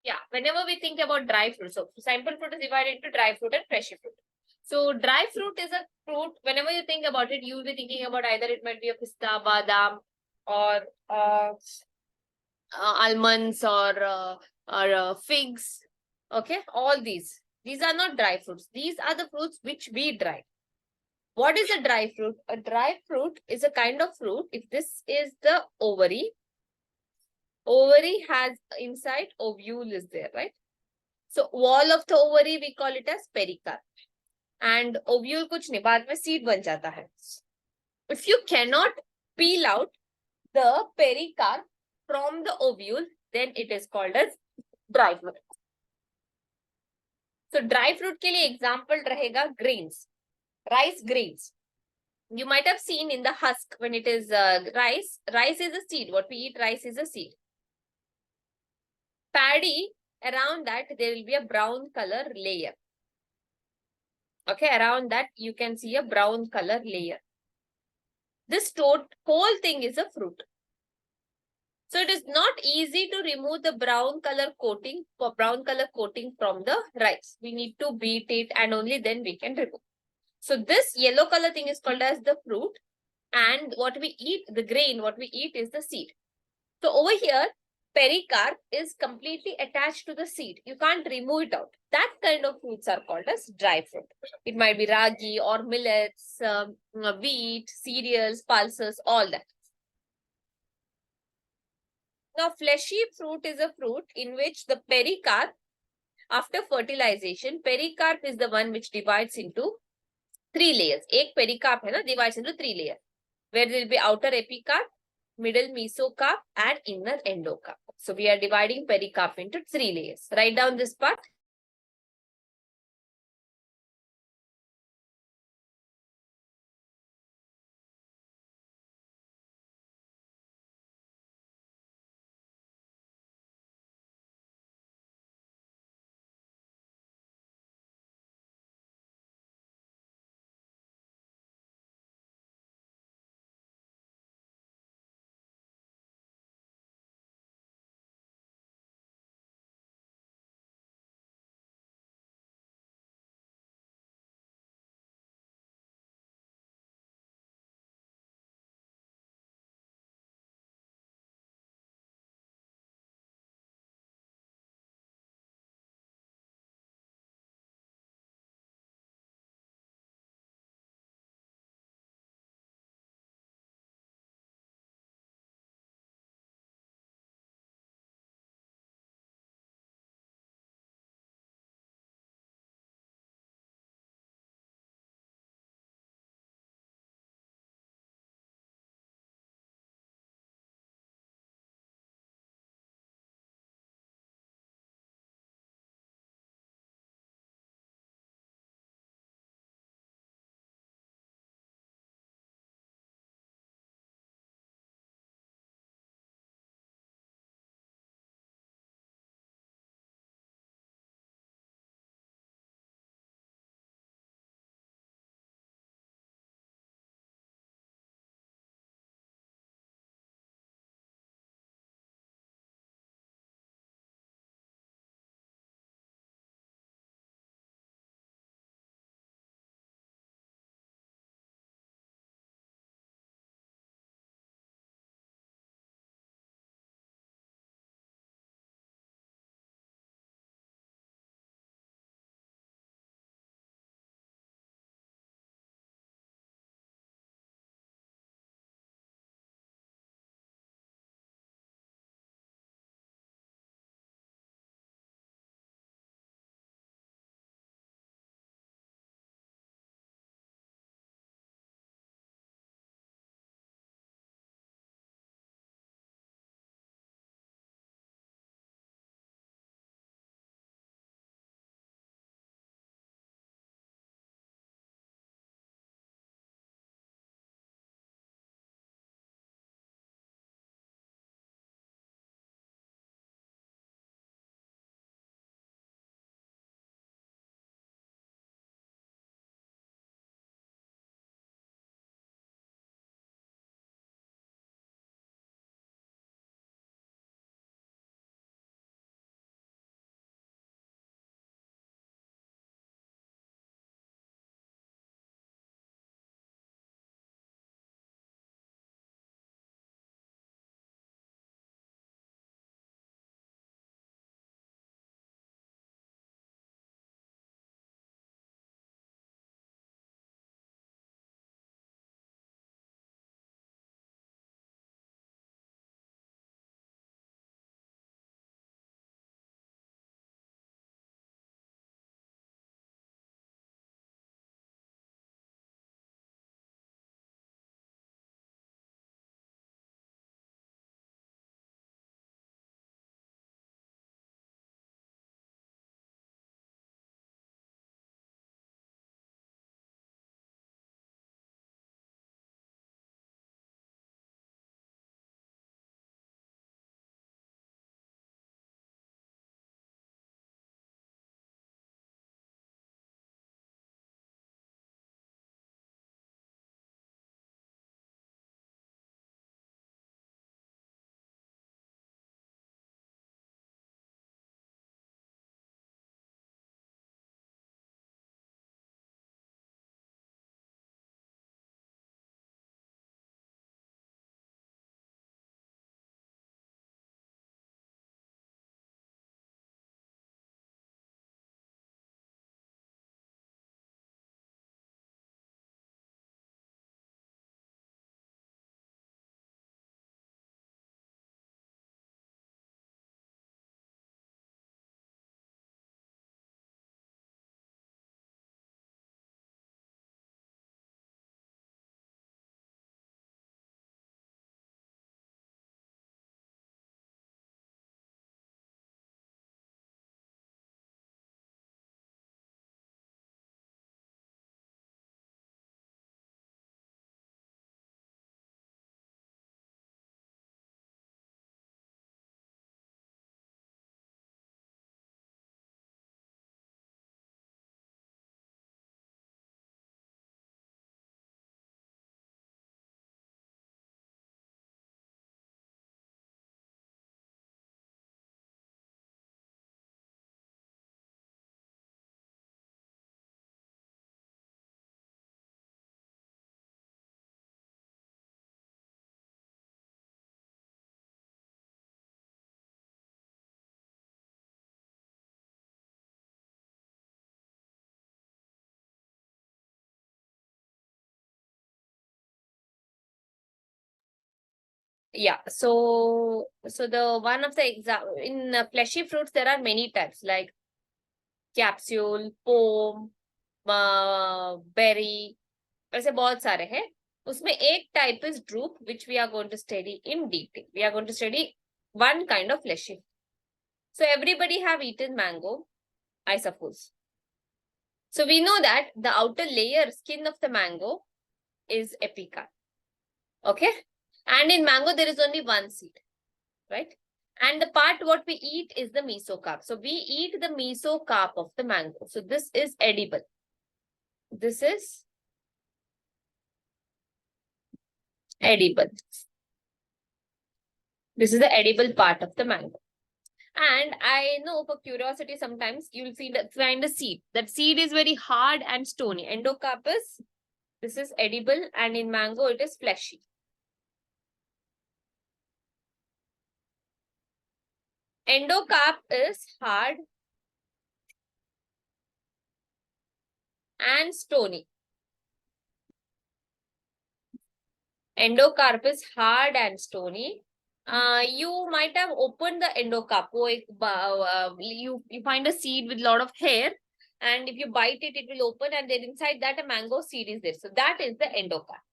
Yeah, whenever we think about dry fruit, so sample fruit is divided into dry fruit and fresh fruit. So dry fruit is a fruit, whenever you think about it, you'll be thinking about either it might be a pista, badam, or almonds, or figs. Okay, all these. These are not dry fruits. These are the fruits which we dry. What is a dry fruit? A dry fruit is a kind of fruit. If this is the ovary has inside ovule is there, right? So wall of the ovary we call it as pericarp. And ovule kuch nahi, baad mein seed ban jata hai. If you cannot peel out the pericarp from the ovule, then it is called as dry fruit. So dry fruit के लिए example रहेगा grains, rice grains. You might have seen in the husk when it is rice. Rice is a seed. What we eat, rice is a seed. Paddy, around that there will be a brown color layer. Okay, around that you can see a brown color layer. This whole thing is a fruit. So it is not easy to remove the brown color coating from the rice. We need to beat it and only then we can remove. So this yellow color thing is called as the fruit, and what we eat, the grain, what we eat is the seed. So over here, pericarp is completely attached to the seed. You can't remove it out. That kind of fruits are called as dry fruit. It might be ragi or millets, wheat, cereals, pulses, all that. Now, fleshy fruit is a fruit in which the pericarp, after fertilization, pericarp is the one which divides into 3 layers. Ek pericarp hai na, divides into 3 layers, where there will be outer epicarp, middle mesocarp, and inner endocarp. So we are dividing pericarp into 3 layers. Write down this part. Yeah, so the one of the example in fleshy fruits there are many types like capsule, pome, berry, ऐसे बहुत सारे हैं. उसमें एक type is drupe which we are going to study in detail. We are going to study one kind of fleshy. So everybody have eaten mango, I suppose. So we know that the outer layer skin of the mango is apical. Okay, and in mango there is only one seed, right? And the part what we eat is the mesocarp. So we eat the mesocarp of the mango. So this is edible. This is edible. This is the edible part of the mango. And I know for curiosity, sometimes you'll find a seed. That seed is very hard and stony. Endocarpus, this is edible, and in mango it is fleshy. Endocarp is hard and stony. Endocarp is hard and stony. You might have opened the endocarp. You find a seed with a lot of hair, and if you bite it, it will open, and then inside that a mango seed is there. So that is the endocarp.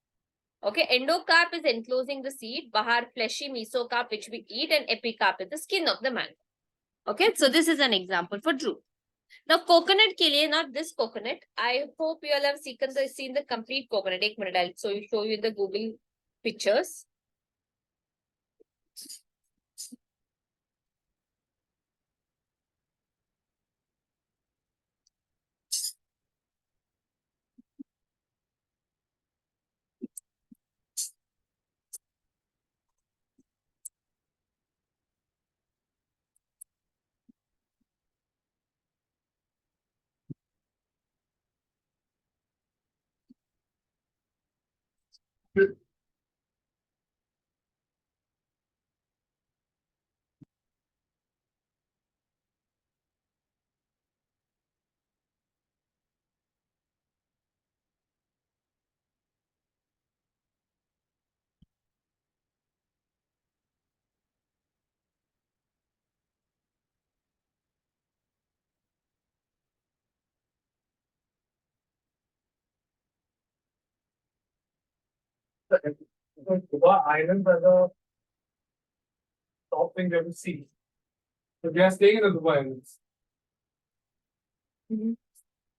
Okay, endocarp is enclosing the seed. Bahar fleshy mesocarp which we eat, and epicarp is the skin of the mango. Okay, so this is an example for drupe. Now coconut ke liye, not this coconut. I hope you all have seen the complete coconut. Ek minute, I'll show you the Google pictures. Goa Island has a top thing you ever see. So they are staying in the Dubai Islands.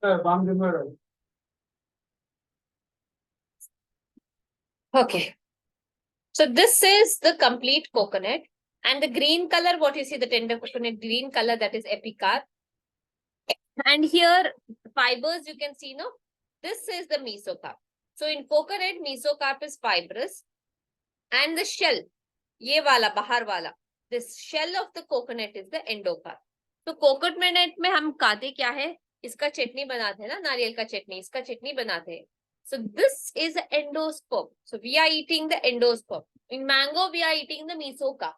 One river. Okay. So this is the complete coconut, and the green color, what you see, the tender coconut green color, that is epicarp. And here fibers you can see, no? This is the mesocarp. So in coconut, mesocarp is fibrous, and the shell, ye wala, bahar wala, this shell of the coconut is the endocarp. So coconut में हम खाते क्या है? इसका चटनी बनाते हैं ना, नारियल का चटनी, इसका चटनी बनाते हैं. So this is the endosperm. So we are eating the endosperm. In mango, we are eating the mesocarp.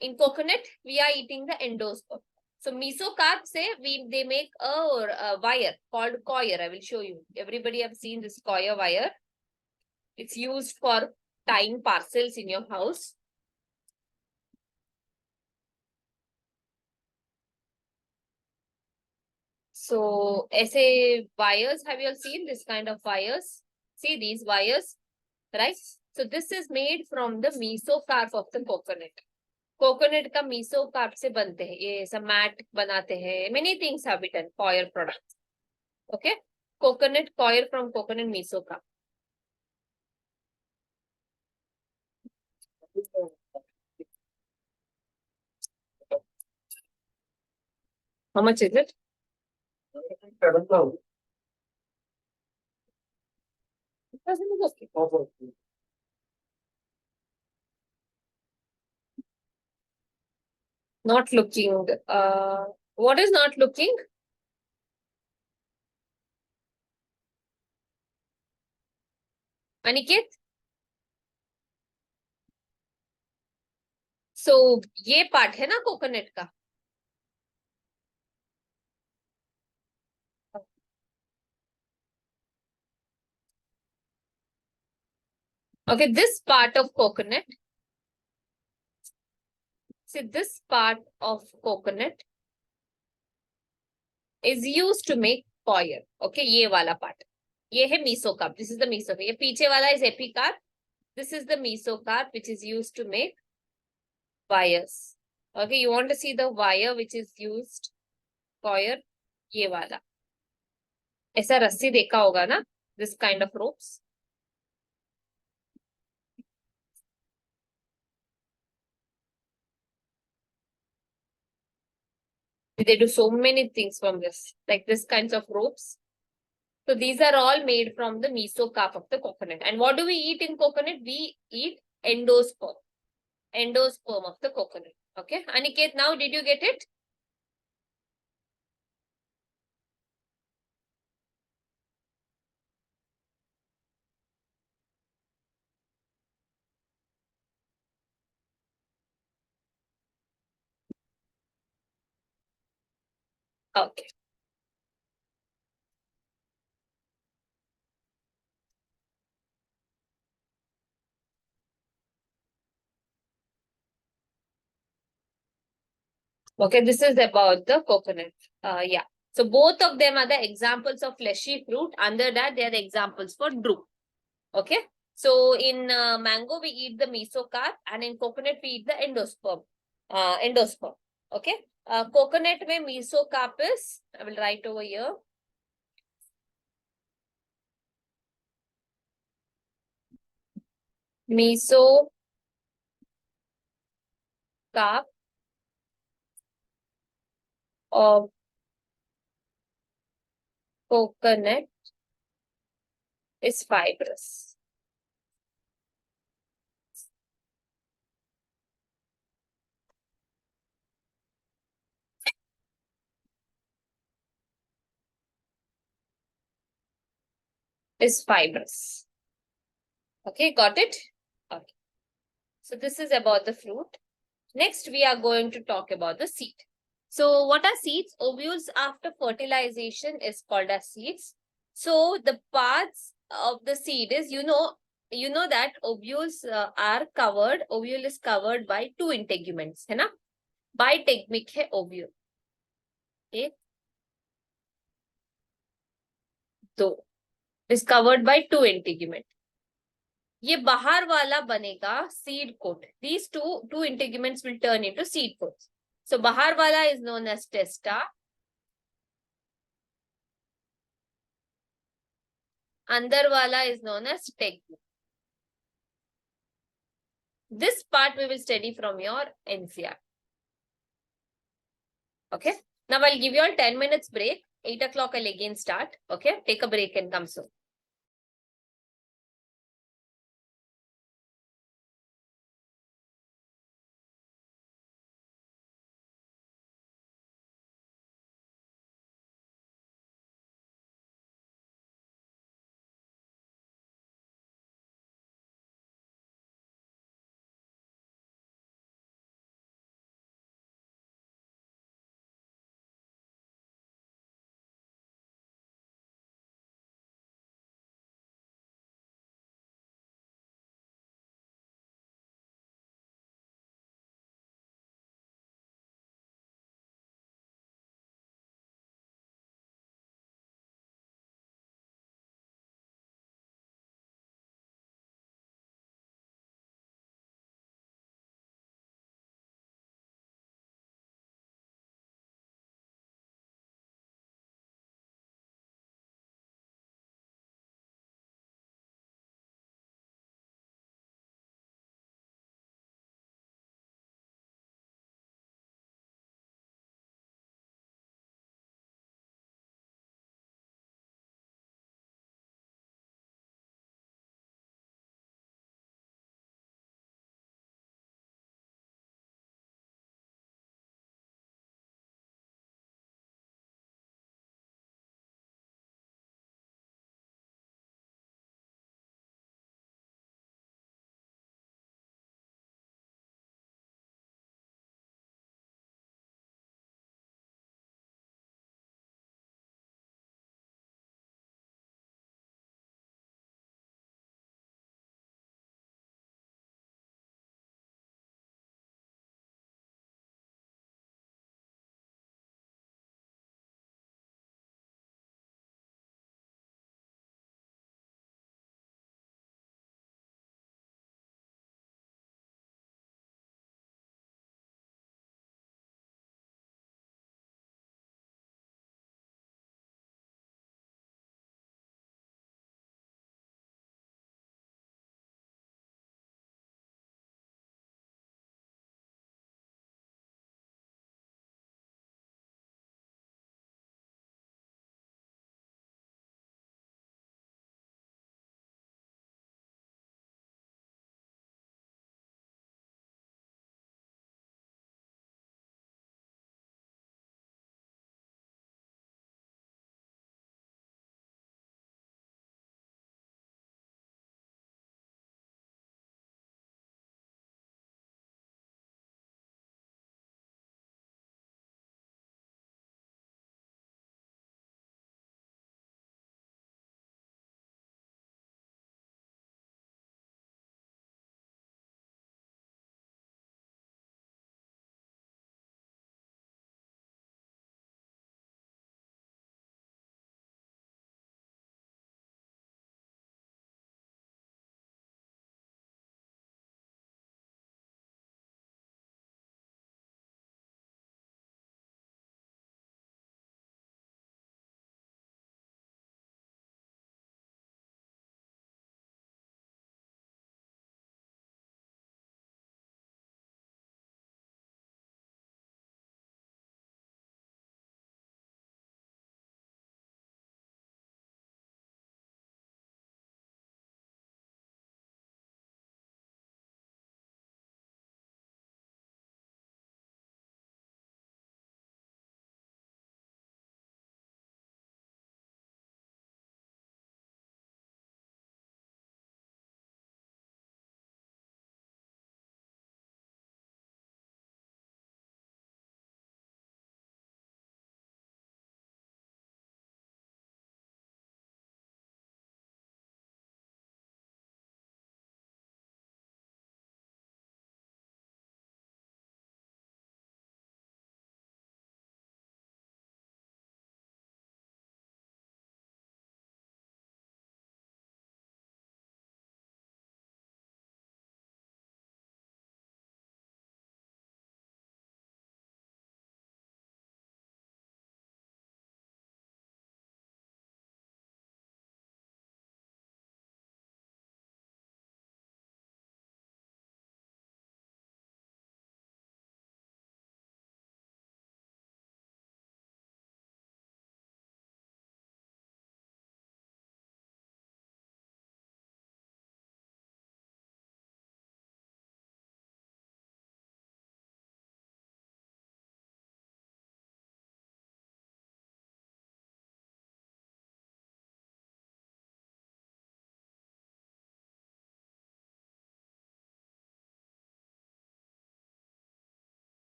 In coconut, we are eating the endosperm. So mesocarp say they make a wire called coir. I will show you. Everybody have seen this coir wire. It's used for tying parcels in your house. So ऐसे wires, have you all seen this kind of wires? See these wires, right? So this is made from the mesocarp of the coconut. Coconut का मीसोकार्प से बनते हैं, ये सब mat बनाते हैं, many things have been done, coir products. Okay, coconut coir from coconut mesocarp. How much is it? 7,000. Okay. Not looking. What is not looking? Aniket? So ये part है ना कोकोनट का. Okay, this part of coconut See, this part of coconut is used to make coir. Okay, ये वाला part. ये है mesocarp. This is the mesocarp. ये पीछे वाला is epicarp. This is the mesocarp which is used to make wires. Okay, you want to see the wire which is used coir? ये वाला. ऐसा रस्सी देखा होगा ना? This kind of ropes. They do so many things from this, like this kinds of ropes. So these are all made from the mesocarp of the coconut. And what do we eat in coconut? We eat endosperm. Endosperm of the coconut. Okay. Aniket, now did you get it? Okay. Okay, this is about the coconut. Yeah. So both of them are the examples of fleshy fruit. Under that, they are the examples for drupe. Okay. So in mango, we eat the mesocarp, and in coconut, we eat the endosperm. Endosperm. Okay. Coconut mein mesocarp is, I will write over here. Mesocarp of coconut is fibrous. Is fibrous. Okay, got it? Okay. So this is about the fruit. Next, we are going to talk about the seed. So what are seeds? Ovules after fertilization is called as seeds. So the parts of the seed is, you know that ovules are covered, ovule is covered by two integuments, है ना? Bitegmic है ovule. Okay. So, is covered by two integument. ये बाहर वाला बनेगा seed coat. These two integuments will turn into seed coats. So बाहर वाला is known as testa. अंदर वाला is known as tegmen. This part we will study from your NCR. Okay. Now I'll give you all 10 minutes break. 8 o'clock I'll again start. Okay. Take a break and come soon.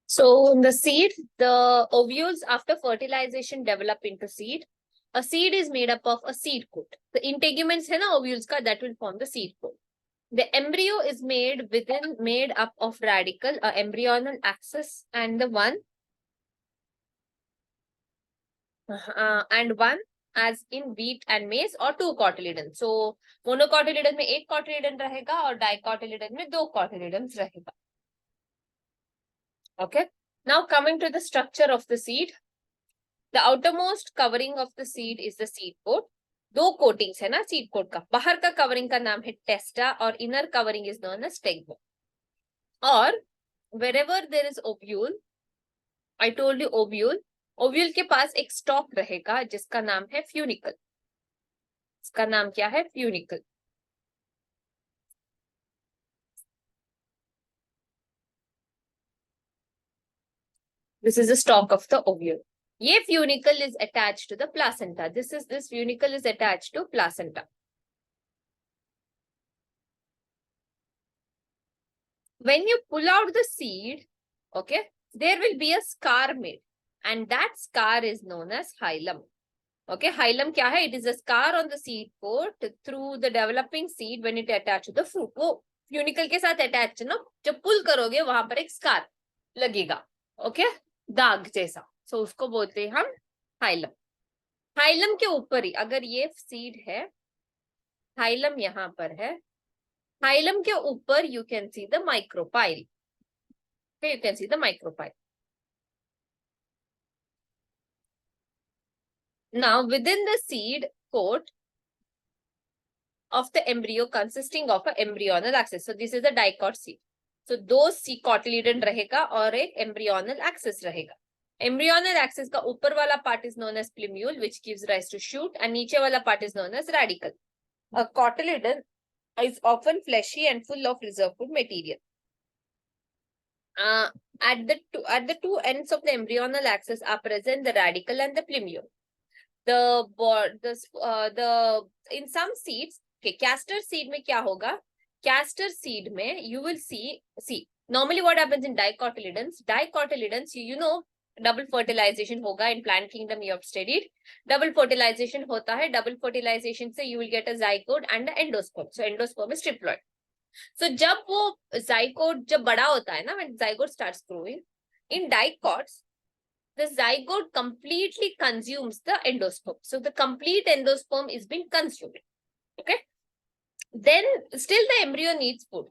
So in the seed, the ovules after fertilization develop into seed. A seed is made up of a seed coat. The integuments है ना ovules का, that will form the seed coat. The embryo is made up of radical, embryonal axis, and one as in wheat and maize, or two cotyledons. So monocotyledon में एक cotyledon रहेगा और dicotyledon में दो cotyledons रहेगा. Okay. Now coming to the structure of the seed. The outermost covering of the seed is the seed coat. दो coatings है ना seed coat का. बाहर का covering का नाम है testa और inner covering is known as stigma. और wherever there is ovule, I told you ovule, ovule के पास एक stalk रहेगा जिसका नाम है funicle. इसका नाम क्या है? funicle. This is the stalk of the ovule. ये funicle is attached to the placenta. This funicle is attached to placenta. When you pull out the seed, okay, there will be a scar made, and that scar is known as hilum. Okay, hilum क्या है? It is a scar on the seed coat through the developing seed when it attach to the fruit. वो funicle के साथ attach ना, जब pull करोगे वहां पर एक scar लगेगा. Okay, दाग जैसा. So उसको बोलते हैं हम hilum. Hilum के ऊपर ही अगर ये seed है, hilum यहाँ पर है. Hilum के ऊपर you can see the micropyle. Okay, you can see the micropyle. Now within the seed coat of the embryo consisting of an embryonal axis. So this is a dicot seed. So दो सी cotyledon रहेगा और एक embryonal axis रहेगा. Embryonal axis का ऊपर वाला part is known as plumule, which gives rise to shoot, and नीचे वाला part is known as radicle. A cotyledon is often fleshy and full of reserve food material. At the two ends of the embryonal axis are present the radicle and the plumule. In some seeds, okay, castor seed में क्या होगा? Castor seed में you will see normally what happens in dicotyledons, you know double fertilization होगा. In plant kingdom you have studied double fertilization होता है. Double fertilization से you will get a zygote and an endosperm. So endosperm is triploid. So जब वो zygote जब बड़ा होता है ना, when zygote starts growing in dicots, the zygote completely consumes the endosperm. So the complete endosperm is being consumed. Okay. Then still the embryo needs food.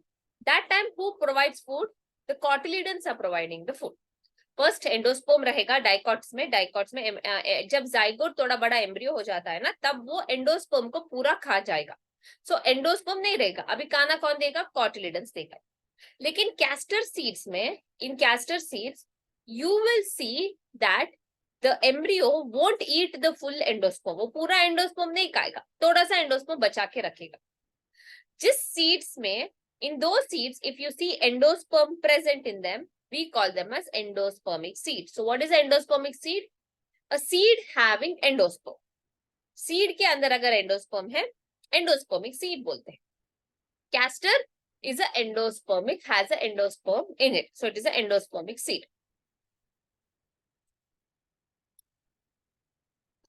That time who provides food? The cotyledons are providing the food. First endosperm रहेगा dicots में जब zygote थोड़ा बड़ा embryo हो जाता है ना, तब वो endosperm को पूरा खा जाएगा. So endosperm नहीं रहेगा. अभी खाना कौन देगा? Cotyledons देगा. लेकिन castor seeds में, in castor seeds, you will see that the embryo won't eat the full endosperm. वो पूरा endosperm नहीं खाएगा, थोड़ा सा endosperm बचा के रखेगा. जिस seeds में, in those seeds, if you see endosperm present in them, we call them as endospermic seed. So what is endospermic seed? A seed having endosperm. Seed के अंदर अगर endosperm है, endospermic seed बोलते हैं. Castor is a endospermic, has an endosperm in it. So it is an endospermic seed.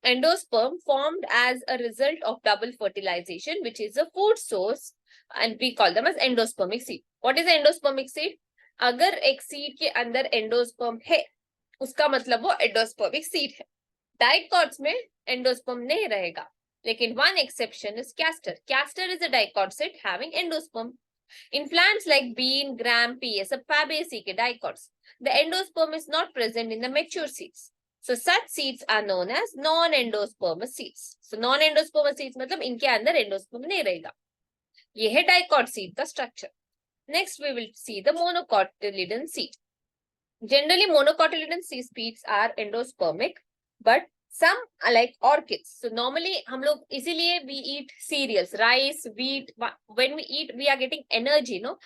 Endosperm formed as a result of double fertilization, which is a food source, and we call them as endospermic seed. What is endospermic seed? अगर एक seed के अंदर endosperm है, उसका मतलब वो endospermic seed है. Dicots में endosperm नहीं रहेगा, लेकिन one exception is castor. Castor is a dicot seed having endosperm. In plants like bean, gram, pea, सब fabaceae के dicots, the endosperm is not present in the mature seeds. So such seeds are known as non-endospermous seeds. So non-endospermous seeds मतलब इनके अंदर endosperm नहीं रहेगा. ये है dicot seed का structure. Next we will see the monocotyledon seed. Generally monocotyledon seeds are endospermic, but some are like orchids. So normally हम लोग इसीलिए we eat cereals, rice, wheat. When we eat, we are getting energy, no?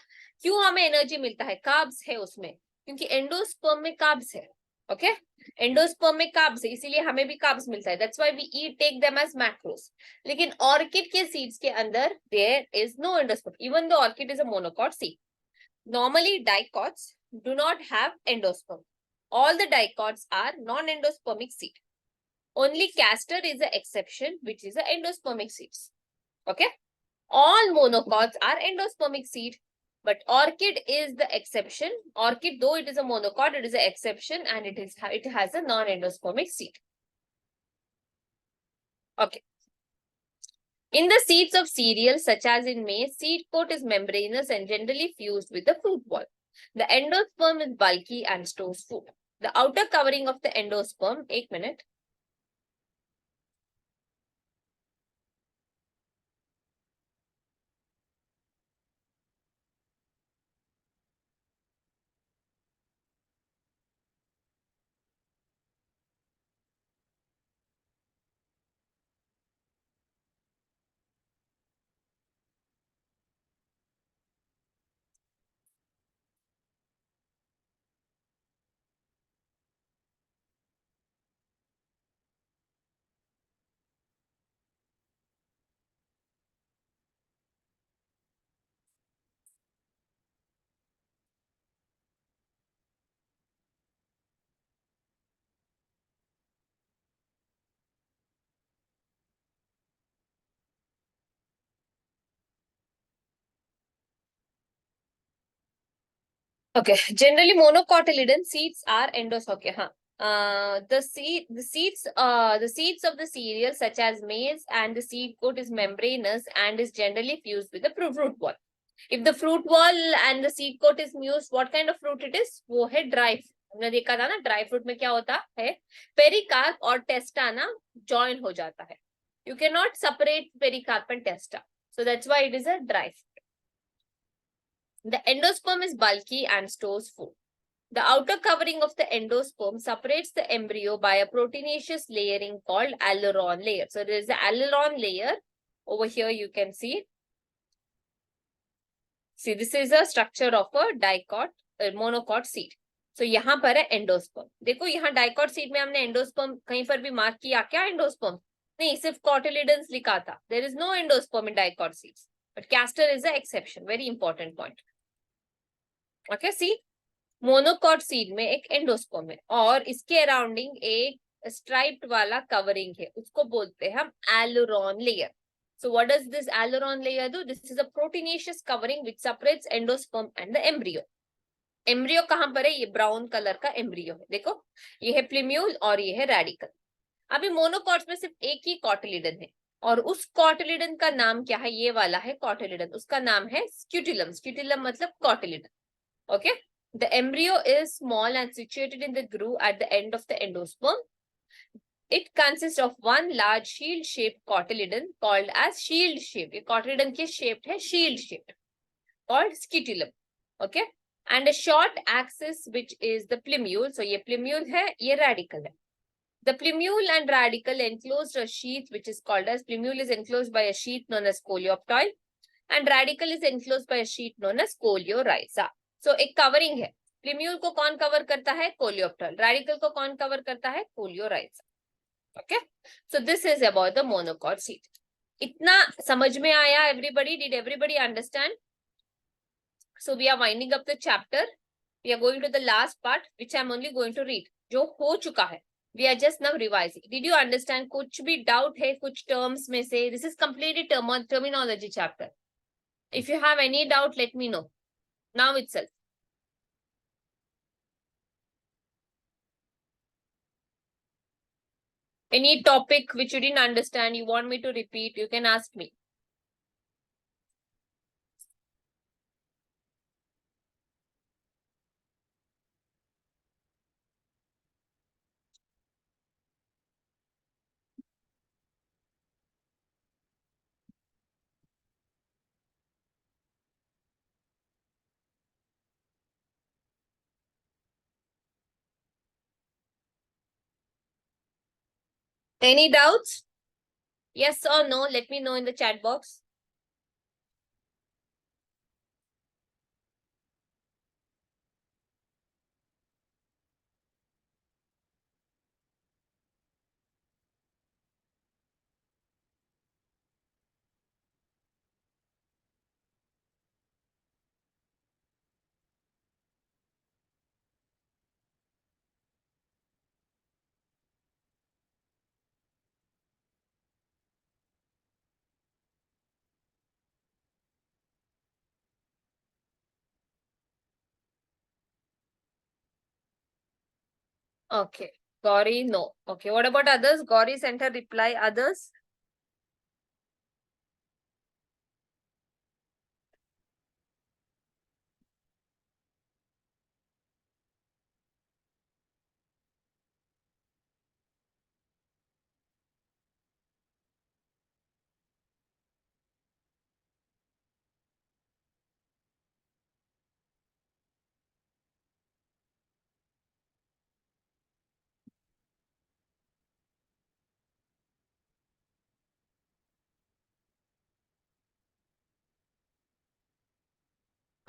क्यों हमें energy मिलता है? Carbs है उसमें, क्योंकि endosperm में carbs है. Okay, एंडोस्पर्म में कार्ब्स है, इसीलिए हमें भी कार्ब्स मिलता है. That's why we eat take them as macros. लेकिन ऑर्किड के सीड्स के अंदर there is no endosperm, even though orchid is a monocot seed. Normally dicots do not have endosperm. All the dicots are non-endospermic seed. Only castor is the exception, which is the endospermic seeds. Okay, all monocots are endospermic seed. But orchid is the exception. Orchid, though it is a monocot, it is an exception, and it has a non-endospermic seed. Okay. In the seeds of cereals, such as in maize, seed coat is membranous and generally fused with the fruit wall. The endosperm is bulky and stores food. The outer covering of the endosperm, 1 minute. Okay, generally monocotyledon seeds are okay, the seeds of the cereal such as maize and the seed coat is membranous and is generally fused with the fruit wall. If the fruit wall and the seed coat is fused, what kind of fruit it is? वो है dry fruit. हमने देखा था ना dry fruit में क्या होता है, पेरिकार्प और टेस्टा ना जॉइन हो जाता है. You cannot separate pericarp and testa, so that's why it is a dry fruit. The endosperm is bulky and stores food. The outer covering of the endosperm separates the embryo by a proteinaceous layering called aileron layer. So there is an aileron layer. Over here you can see. See, this is a structure of a dicot, monocot seed. So यहाँ पर है endosperm. देखो यहाँ dicot seed में हमने endosperm कहीं पर भी मार्क किया क्या endosperm? नहीं, सिर्फ cotyledons लिखा था. There is no endosperm in dicot seeds. But castor is the exception. Very important point. Okay, see. Monocot seed में एक एंडोस्पर्म है और इसके अराउंडिंग एक स्ट्राइप्ड वाला कवरिंग है, उसको बोलते हैं हम aileron layer. So what does this aileron layer do? This is a proteinaceous covering which separates endosperm and the embryo. Embryo कहां पर है? ये ब्राउन कलर का एम्ब्रियो है. देखो ये है प्लिम्यूल और ये है रेडिकल. अभी मोनोकॉट्स में सिर्फ एक ही कॉटिलिडन है और उस कॉटिलिडन का नाम क्या है? ये वाला है कॉटिलिडन, उसका नाम है स्क्यूटिलम. स्क्यूटिलम मतलब cotyledon. Okay, the embryo is small and situated in the groove at the end of the endosperm. It consists of one large shield-shaped cotyledon called as shield-shaped. ये cotyledon की shaped है shield-shaped, called scutellum. Okay, and a short axis which is the plumule. So ये plumule है, ये radical है. The plumule and radical enclosed a sheath which is called as plumule is enclosed by a sheath known as coleoptile and radical is enclosed by a sheath known as coleorhiza. So एक covering है. प्लिम्यूल को कौन cover करता है? कोलियोप्टल. Radical को कौन cover करता है? Coleorhiza. Okay, so this is about the monocot seed. इतना समझ में आया? Everybody, did everybody understand? So we are winding up the chapter. We are going to the last part which I am only going to read. जो हो चुका है, we are just now revising. Did you understand? कुछ भी doubt है कुछ terms में से? This is completely terminology chapter. If you have any doubt let me know now itself. Any topic which you didn't understand, you want me to repeat, you can ask me. Any doubts? Yes or no? Let me know in the chat box. Okay. Gauri, no. Okay. What about others? Gauri sent her reply. Others?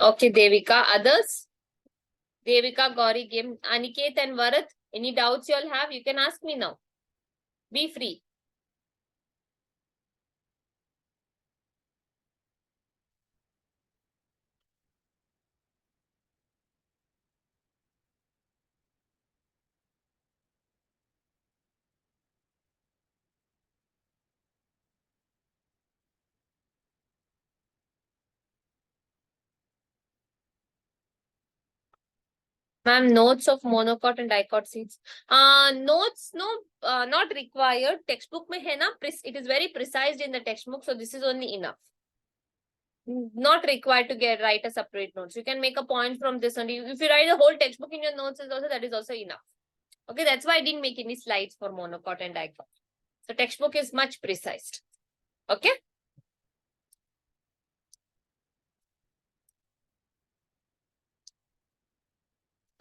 Okay, Devika. Others? Devika, Gauri, Game, Aniket and Varat. Any doubts you all have? You can ask me now. Be free. Ma'am, notes of monocot and dicot seeds. Notes, no, not required. Textbook mein hai na, it is very precise in the textbook, so this is only enough. Not required to write a separate notes. You can make a point from this only. If you write the whole textbook in your notes, that is also enough. Okay, that's why I didn't make any slides for monocot and dicot. So textbook is much precise. Okay.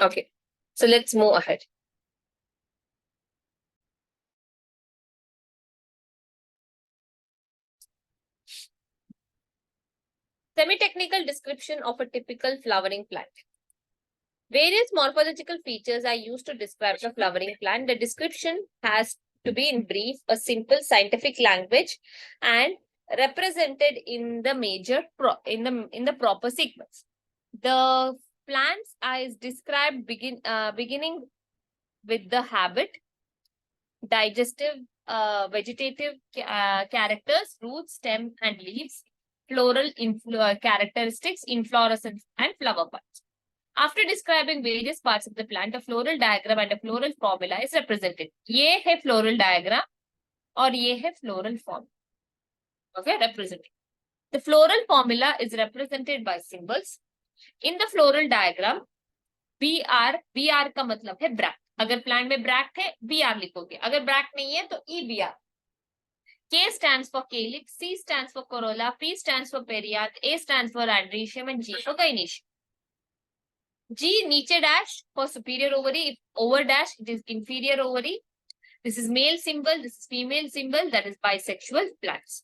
Okay. So let's move ahead. Semi-technical description of a typical flowering plant. Various morphological features are used to describe the flowering plant. The description has to be in brief, a simple scientific language, and represented in the in the proper sequence. The plants is described beginning with the habit, digestive, vegetative characters, roots, stem, and leaves, floral characteristics, inflorescence, and flower parts. After describing various parts of the plant, a floral diagram and a floral formula is represented. ये है floral diagram और ये है floral form. Okay, represented. The floral formula is represented by symbols. In the floral diagram, BR का मतलब है bract. अगर plant में ब्रैक्ट है, BR लिखोगे. अगर ब्रैक्ट नहीं है, तो EBR. K stands for calyx, C stands for corolla, P stands for perianth, A stands for androecium, and G for gynoecium. G niche dash for superior ovary. If over dash, it is inferior ovary. This is male symbol. This is female symbol. That is bisexual plants.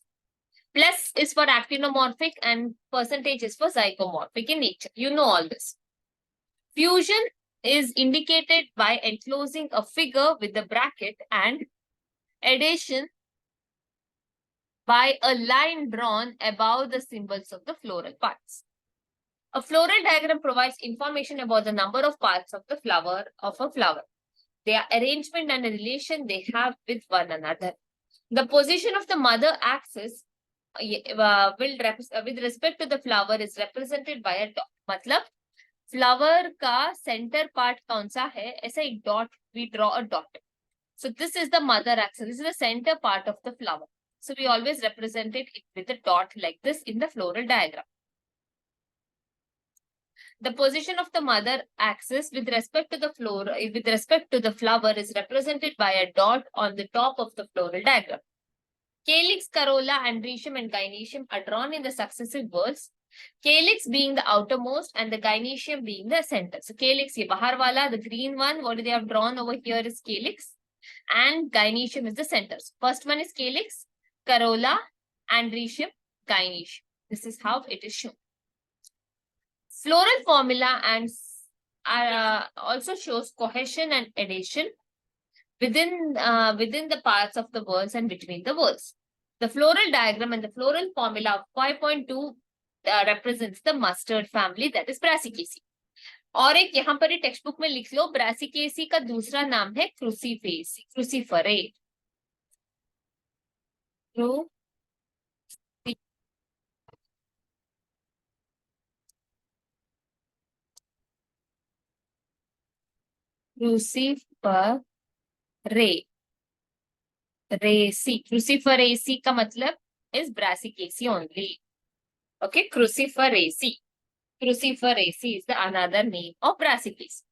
Plus is for actinomorphic and percentage is for zygomorphic in nature. You know all this. Fusion is indicated by enclosing a figure with the bracket and addition by a line drawn above the symbols of the floral parts. A floral diagram provides information about the number of parts of the flower of a flower, their arrangement and the relation they have with one another. The position of the mother axis with respect to the flower is represented by a dot. मतलब flower का center part कौन सा है? ऐसा एक dot, we draw a dot. So this is the mother axis. This is the center part of the flower. So we always represented it with a dot like this in the floral diagram. The position of the mother axis with respect to the flower is represented by a dot on the top of the floral diagram. Calyx, corolla, androecium, and gynoecium are drawn in the successive whorls. Calyx being the outermost and the gynoecium being the center. So calyx, ye bahar wala, the green one, what they have drawn over here is calyx, and gynoecium is the centers. First one is calyx, corolla, androecium, gynoecium. This is how it is shown. Floral formula and also shows cohesion and adhesion within the parts of the whorls and between the whorls. The floral diagram and the floral formula of 5.2 represents the mustard family, that is Brassicaceae. और एक यहाँ पर text book में लिख लो, Brassicaceae का दूसरा नाम है क्रूसीफेसी, क्रूसीफरे. क्रूसीफर रेसी, क्रूसीफरेसी का मतलब is brassicaceae only. Okay, cruciferae, cruciferae is the another name of brassicaceae.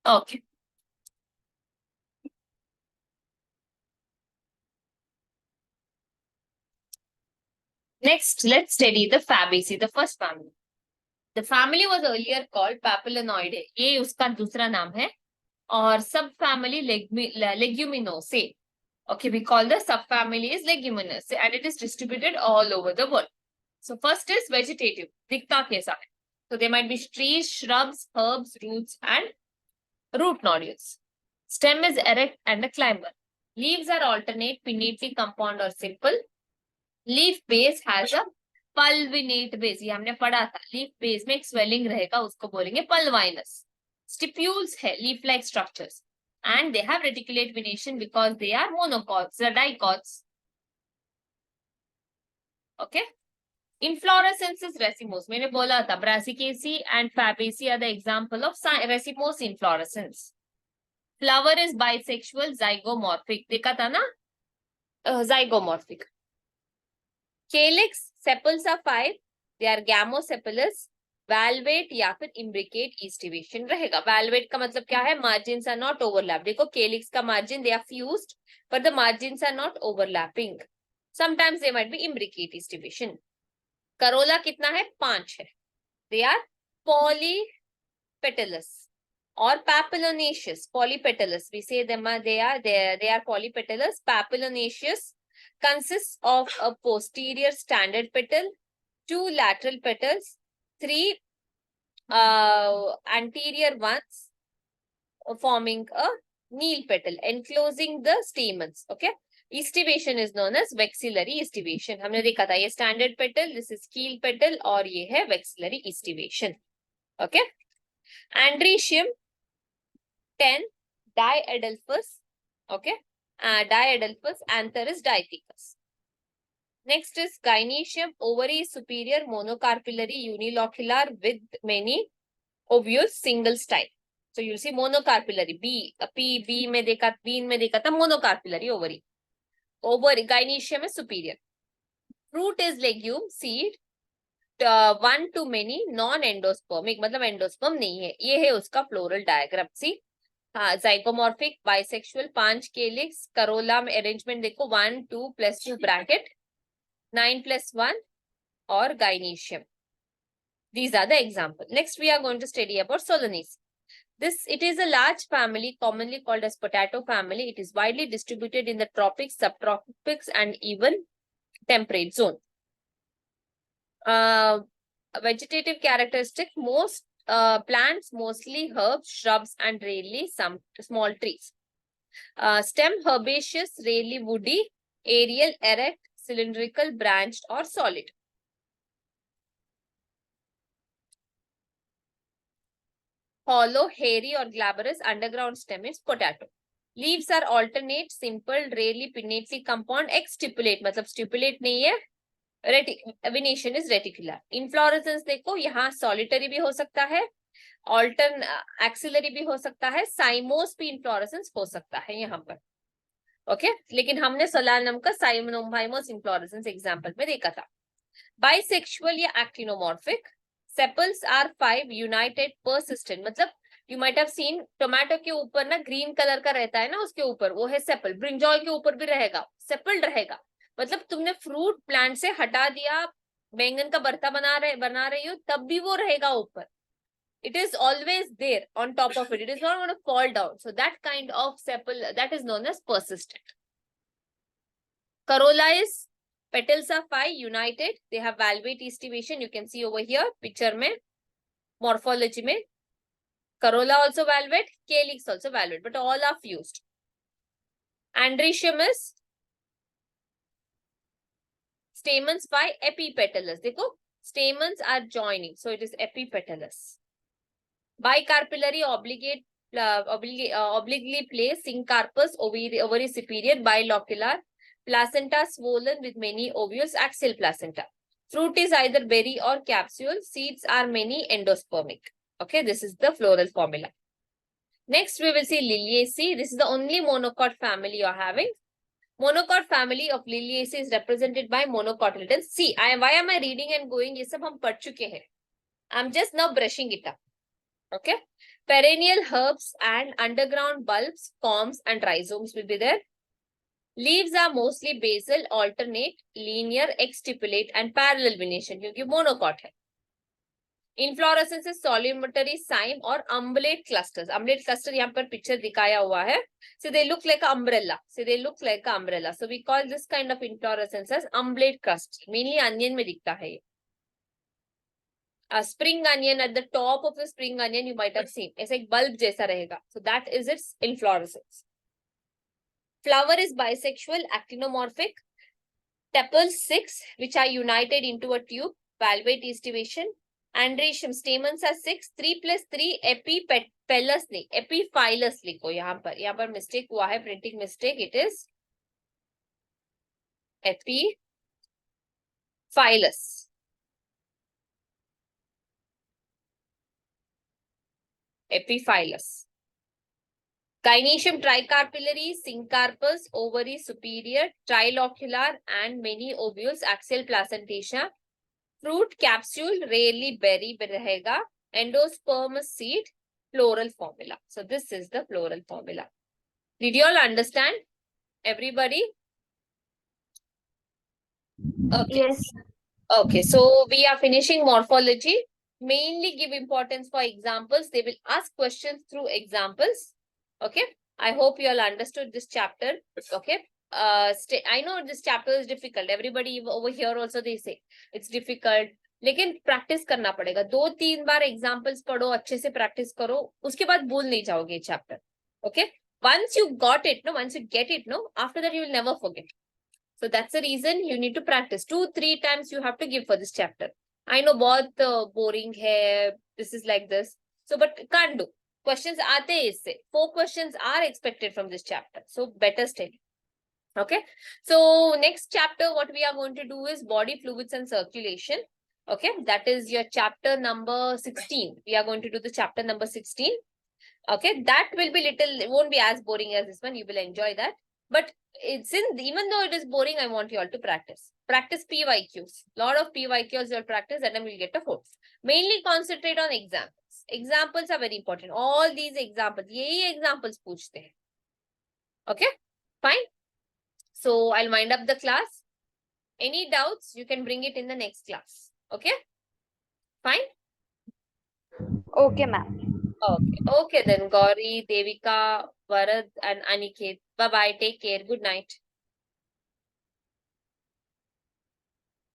Okay. Next, let's study the Fabaceae, the first family. The family was earlier called Papilionoidae. ये उसका दूसरा नाम है. और subfamily Leguminosae. Okay, we call the subfamily is Leguminosae and it is distributed all over the world. So first is vegetative. दिखता कैसा है? So there might be trees, shrubs, herbs, roots and root nodules. Stem is erect and a climber. Leaves are alternate, pinnately compound or simple. Leaf base has a pulvinate base. ये हमने पढ़ा था. Leaf base में एक swelling रहेगा, उसको बोलेंगे pulvinous. Stipules है, leaf-like structures. And they have reticulate venation because they are monocots, the dicots. Okay. Inflorescence is racemose. मैंने बोला था, Brassicaceae and Fabaceae are the example of racemose inflorescence. Flower is bisexual, zygomorphic. देखा था ना? Zygomorphic. Calyx, sepals are 5. They are gamosepalous, valvate या फिर imbricate estivation रहेगा. Valvate का मतलब क्या है? Margins are not overlap. देखो calyx का margin they are fused, but the margins are not overlapping. Sometimes they might be imbricate estivation. Corolla कितना है? 5 है. They are polypetalous or papilionaceous. Polypetalous. We say them are they are polypetalous. Papilionaceous consists of a posterior standard petal, 2 lateral petals, 3 anterior ones forming a kneel petal enclosing the stamens. Okay, estivation is known as vexillary estivation. हमने देखा था ये standard petal, this is keel petal और ये है vexillary estivation. Okay, andrecium 10, diadelphous. Okay, diadelphous, anther is dithecous. Next is gynoecium, ovary superior, monocarpillary, unilocular with many ovules, single style. So you'll see monocarpillary. B में देखा था monocarpillary ovary. Ovary, gynoecium is superior. Fruit is legume, seed. 1 to many, non-endospermic, मतलब endosperm नहीं है. ये है उसका floral diagram. See? हाँ, zygomorphic, bisexual, 5 calyx, corolla में arrangement देखो 1, 2 plus 2 bracket, 9 plus 1 or gynoecium. These are the examples. Next, we are going to study about Solanaceae. It is a large family commonly called as potato family. It is widely distributed in the tropics, subtropics and even temperate zone. Vegetative characteristic, most plants, mostly herbs, shrubs and rarely some small trees. Stem herbaceous, rarely woody, aerial, erect, cylindrical, branched or solid. Hollow, hairy or glabrous underground stem is potato. Leaves are alternate, simple, rarely pinnately compound, stipulate मतलब stipulate नहीं है. Venation is reticular. Inflorescence देखो यहाँ solitary भी हो सकता है, axillary भी हो सकता है, cymose भी inflorescence हो सकता है यहाँ पर. ओके, लेकिन हमने सोलानम का साइमोस inflorescence एग्जांपल में देखा था. Bisexual या actinomorphic. Sepals are 5, united, persistent. मतलब you might have seen tomato के ऊपर ना ग्रीन कलर का रहता है ना, उसके ऊपर वो है सेपल. ब्रिंजॉल के ऊपर भी रहेगा, सेपल्ड रहेगा. मतलब तुमने फ्रूट प्लांट से हटा दिया, बैंगन का भरता बना रही हो, तब भी वो रहेगा ऊपर. It is always there on top of it. It is not going to fall down. So that kind of sepal, that is known as persistent. Corolla is, petals are 5, united. They have valvate estivation. You can see over here, picture में, morphology में. Corolla also valvate, calyx also valvate, but all are fused. Andrecium is stamens 5, epipetalous. देखो Stamens are joining, so it is epipetalous. Bicarpillary obliquely placed syncarpus, ovary superior, bilocular, placenta swollen with many ovules, axial placenta. Fruit is either berry or capsule. Seeds are many, endospermic. Okay, this is the floral formula. Next, we will see Liliaceae. This is the only monocot family you're having. Monocot family of Liliaceae is represented by monocotyledons. See, why am I reading and going? ये सब हम पढ़ चुके हैं. I'm just now brushing it up. Okay. Perennial herbs and underground bulbs, corms and rhizomes will be there. Leaves are mostly basal, alternate, linear, exstipulate and parallel venation क्योंकि monocot है. Inflorescence is solitary cyme or umbellate clusters. Umbellate cluster यहाँ पर picture दिखाया हुआ है. So they look like an umbrella. So we call this kind of inflorescence as umbellate cluster. Mainly onion में दिखता है ये. A spring onion, at the top of the spring onion you might have seen. ऐसा एक bulb जैसा रहेगा. So that is its inflorescence. Flower is bisexual, actinomorphic. Tepals 6, which are united into a tube. Valvate estivation. Androecium stamens are 6, 3 plus 3 epipellus नहीं, epiphyllus लिखो यहाँ पर mistake हुआ है, printing mistake. It is epiphyllus. Epiphyllus. Gynoecium tricarpillary, syncarpus, ovary superior, trilocular and many ovules, axial placentation. Fruit capsule, rarely berry रहेगा. Endospermous seed, floral formula. So this is the floral formula. Did you all understand? Everybody? Okay. Yes. Okay, so we are finishing morphology. Mainly give importance for examples. They will ask questions through examples. Okay. I hope you all understood this chapter. Okay. I know this chapter is difficult. Everybody over here also they say it's difficult. लेकिन practice करना पड़ेगा. 2-3 बार examples पढ़ो, अच्छे से practice करो, उसके बाद भूल नहीं जाओगे chapter. Okay, once you got it, no, once you get it, no, after that you will never forget. So that's the reason you need to practice. 2-3 times you have to give for this chapter. I know बहुत boring है, this is like this. So but can't do. Questions आते हैं इससे. 4 questions are expected from this chapter. So better study. Okay. So next chapter, what we are going to do is body fluids and circulation. Okay. That is your chapter number 16. We are going to do the chapter number 16. Okay. That will be little, it won't be as boring as this one. You will enjoy that. But it's even though it is boring, I want you all to practice. Practice PYQs. Lot of PYQs you'll practice and then we'll get a 4. Mainly concentrate on examples. Examples are very important. All these examples, यही examples पूछते हैं. Okay. Fine. So I'll wind up the class. Any doubts, you can bring it in the next class. Okay. Fine. Okay, ma'am. Okay. Okay then, Gauri, Devika, Varad and Aniket. Bye-bye. Take care. Good night.